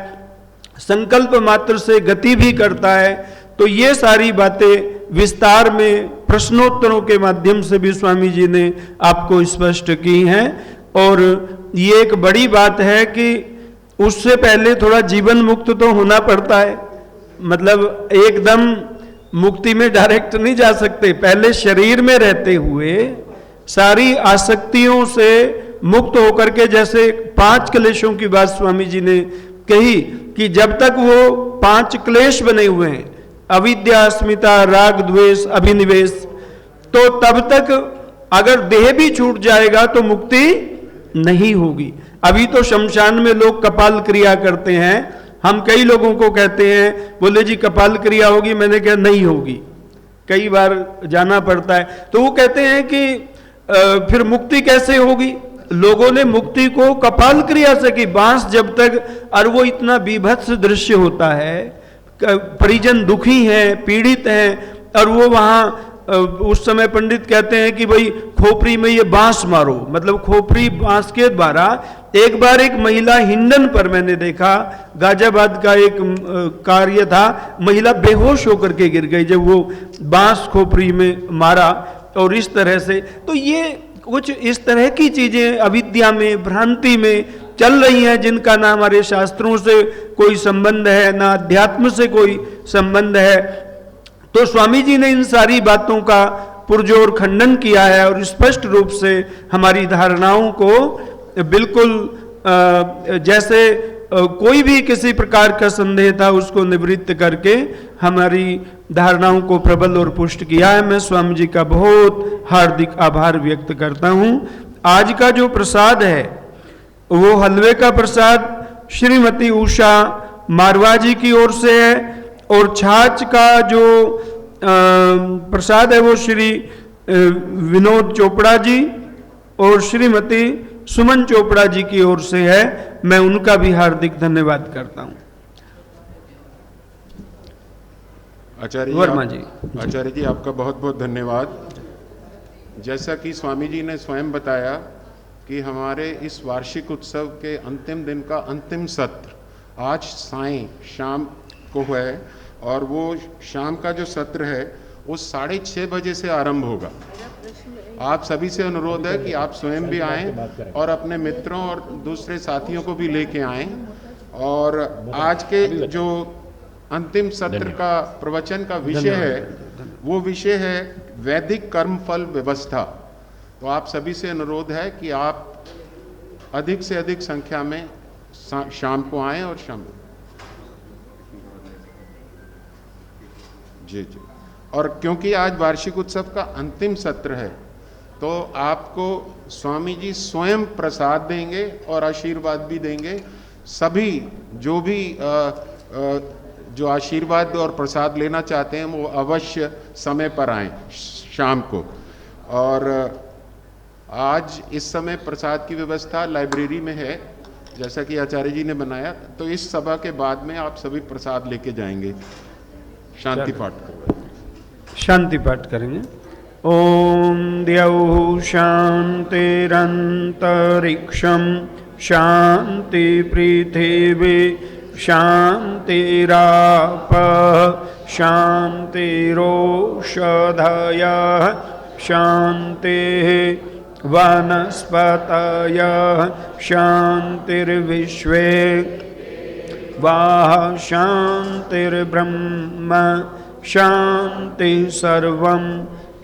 संकल्प मात्र से गति भी करता है। तो ये सारी बातें विस्तार में प्रश्नोत्तरों के माध्यम से भी स्वामी जी ने आपको स्पष्ट की हैं। और ये एक बड़ी बात है कि उससे पहले थोड़ा जीवन मुक्त तो होना पड़ता है, मतलब एकदम मुक्ति में डायरेक्ट नहीं जा सकते। पहले शरीर में रहते हुए सारी आसक्तियों से मुक्त होकर के, जैसे 5 क्लेशों की बात स्वामी जी ने कही कि जब तक वो 5 क्लेश बने हुए हैं, अविद्या, अस्मिता, राग, द्वेष, अभिनिवेश, तो तब तक अगर देह भी छूट जाएगा तो मुक्ति नहीं होगी। अभी तो शमशान में लोग कपाल क्रिया करते हैं। हम कई लोगों को कहते हैं, बोले जी कपाल क्रिया होगी, मैंने कहा नहीं होगी, कई बार जाना पड़ता है। तो वो कहते हैं कि फिर मुक्ति कैसे होगी? लोगों ने मुक्ति को कपाल क्रिया से की। बांस जब तक, और वो इतना बीभत्स दृश्य होता है, परिजन दुखी हैं, पीड़ित हैं, और वो वहां उस समय पंडित कहते हैं कि भाई खोपड़ी में ये बांस मारो, मतलब खोपड़ी बांस के द्वारा। एक बार एक महिला हिंडन पर मैंने देखा, गाजियाबाद का एक कार्य था, महिला बेहोश होकर के गिर गई जब वो बांस खोपड़ी में मारा। और इस तरह से तो ये कुछ इस तरह की चीजें अविद्या में, भ्रांति में चल रही हैं, जिनका ना हमारे शास्त्रों से कोई संबंध है, ना अध्यात्म से कोई संबंध है। तो स्वामी जी ने इन सारी बातों का पुरजोर खंडन किया है और स्पष्ट रूप से हमारी धारणाओं को बिल्कुल जैसे कोई भी किसी प्रकार का संदेह था उसको निवृत्त करके हमारी धारणाओं को प्रबल और पुष्ट किया है। मैं स्वामी जी का बहुत हार्दिक आभार व्यक्त करता हूँ। आज का जो प्रसाद है वो हलवे का प्रसाद श्रीमती उषा मारवा जी की ओर से है, और छाछ का जो प्रसाद है वो श्री विनोद चोपड़ा जी और श्रीमती सुमन चोपड़ा जी की ओर से है। मैं उनका भी हार्दिक धन्यवाद करता हूं। वर्मा जी। आचार्य जी आपका बहुत बहुत धन्यवाद। जैसा कि स्वामी जी ने स्वयं बताया कि हमारे इस वार्षिक उत्सव के अंतिम दिन का अंतिम सत्र आज सायं शाम को है, और वो शाम का जो सत्र है वो 6:30 बजे से आरंभ होगा। आप सभी से अनुरोध है कि आप स्वयं भी आएं और अपने मित्रों और दूसरे साथियों को भी लेके आएं। और आज के जो अंतिम सत्र का प्रवचन का विषय है वो विषय है वैदिक कर्मफल व्यवस्था। तो आप सभी से अनुरोध है कि आप अधिक से अधिक संख्या में शाम को आएं और शाम जी। और क्योंकि आज वार्षिक उत्सव का अंतिम सत्र है तो आपको स्वामी जी स्वयं प्रसाद देंगे और आशीर्वाद भी देंगे। सभी जो भी जो आशीर्वाद और प्रसाद लेना चाहते हैं वो अवश्य समय पर आएं शाम को। और आज इस समय प्रसाद की व्यवस्था लाइब्रेरी में है, जैसा कि आचार्य जी ने बनाया। तो इस सभा के बाद में आप सभी प्रसाद लेके जाएंगे। शांति पाठ करें। शांति पाठ करेंगे। ओम द्यौः शान्तिरन्तरिक्षं शांति पृथिवी शान्तिरापः शान्तिरोषधयः शान्तिः वनस्पतयः शान्तिर्विश्वे वाह शान्तिर्ब्रह्म शान्ति सर्वं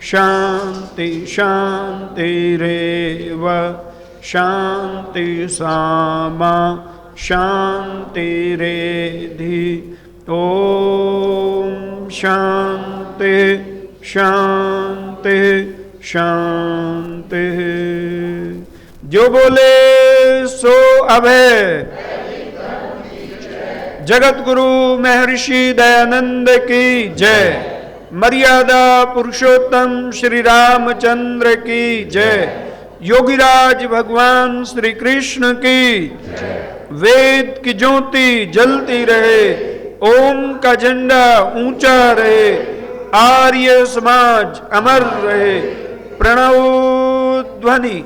शान्ति शान्तिरेव शान्ति सामा शान्तिरेधि। ओम शान्ति शान्ति शान्ति। जो बोले सो अभय। जगत गुरु महर्षि दयानंद की जय। मर्यादा पुरुषोत्तम श्री रामचंद्र की जय। योगीराज भगवान श्री कृष्ण की जय। वेद की ज्योति जलती रहे, ओम का झंडा ऊंचा रहे, आर्य समाज अमर रहे। प्रणव ध्वनि।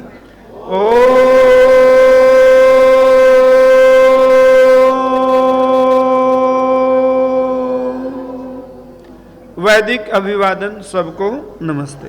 वैदिक अभिवादन सबको नमस्ते।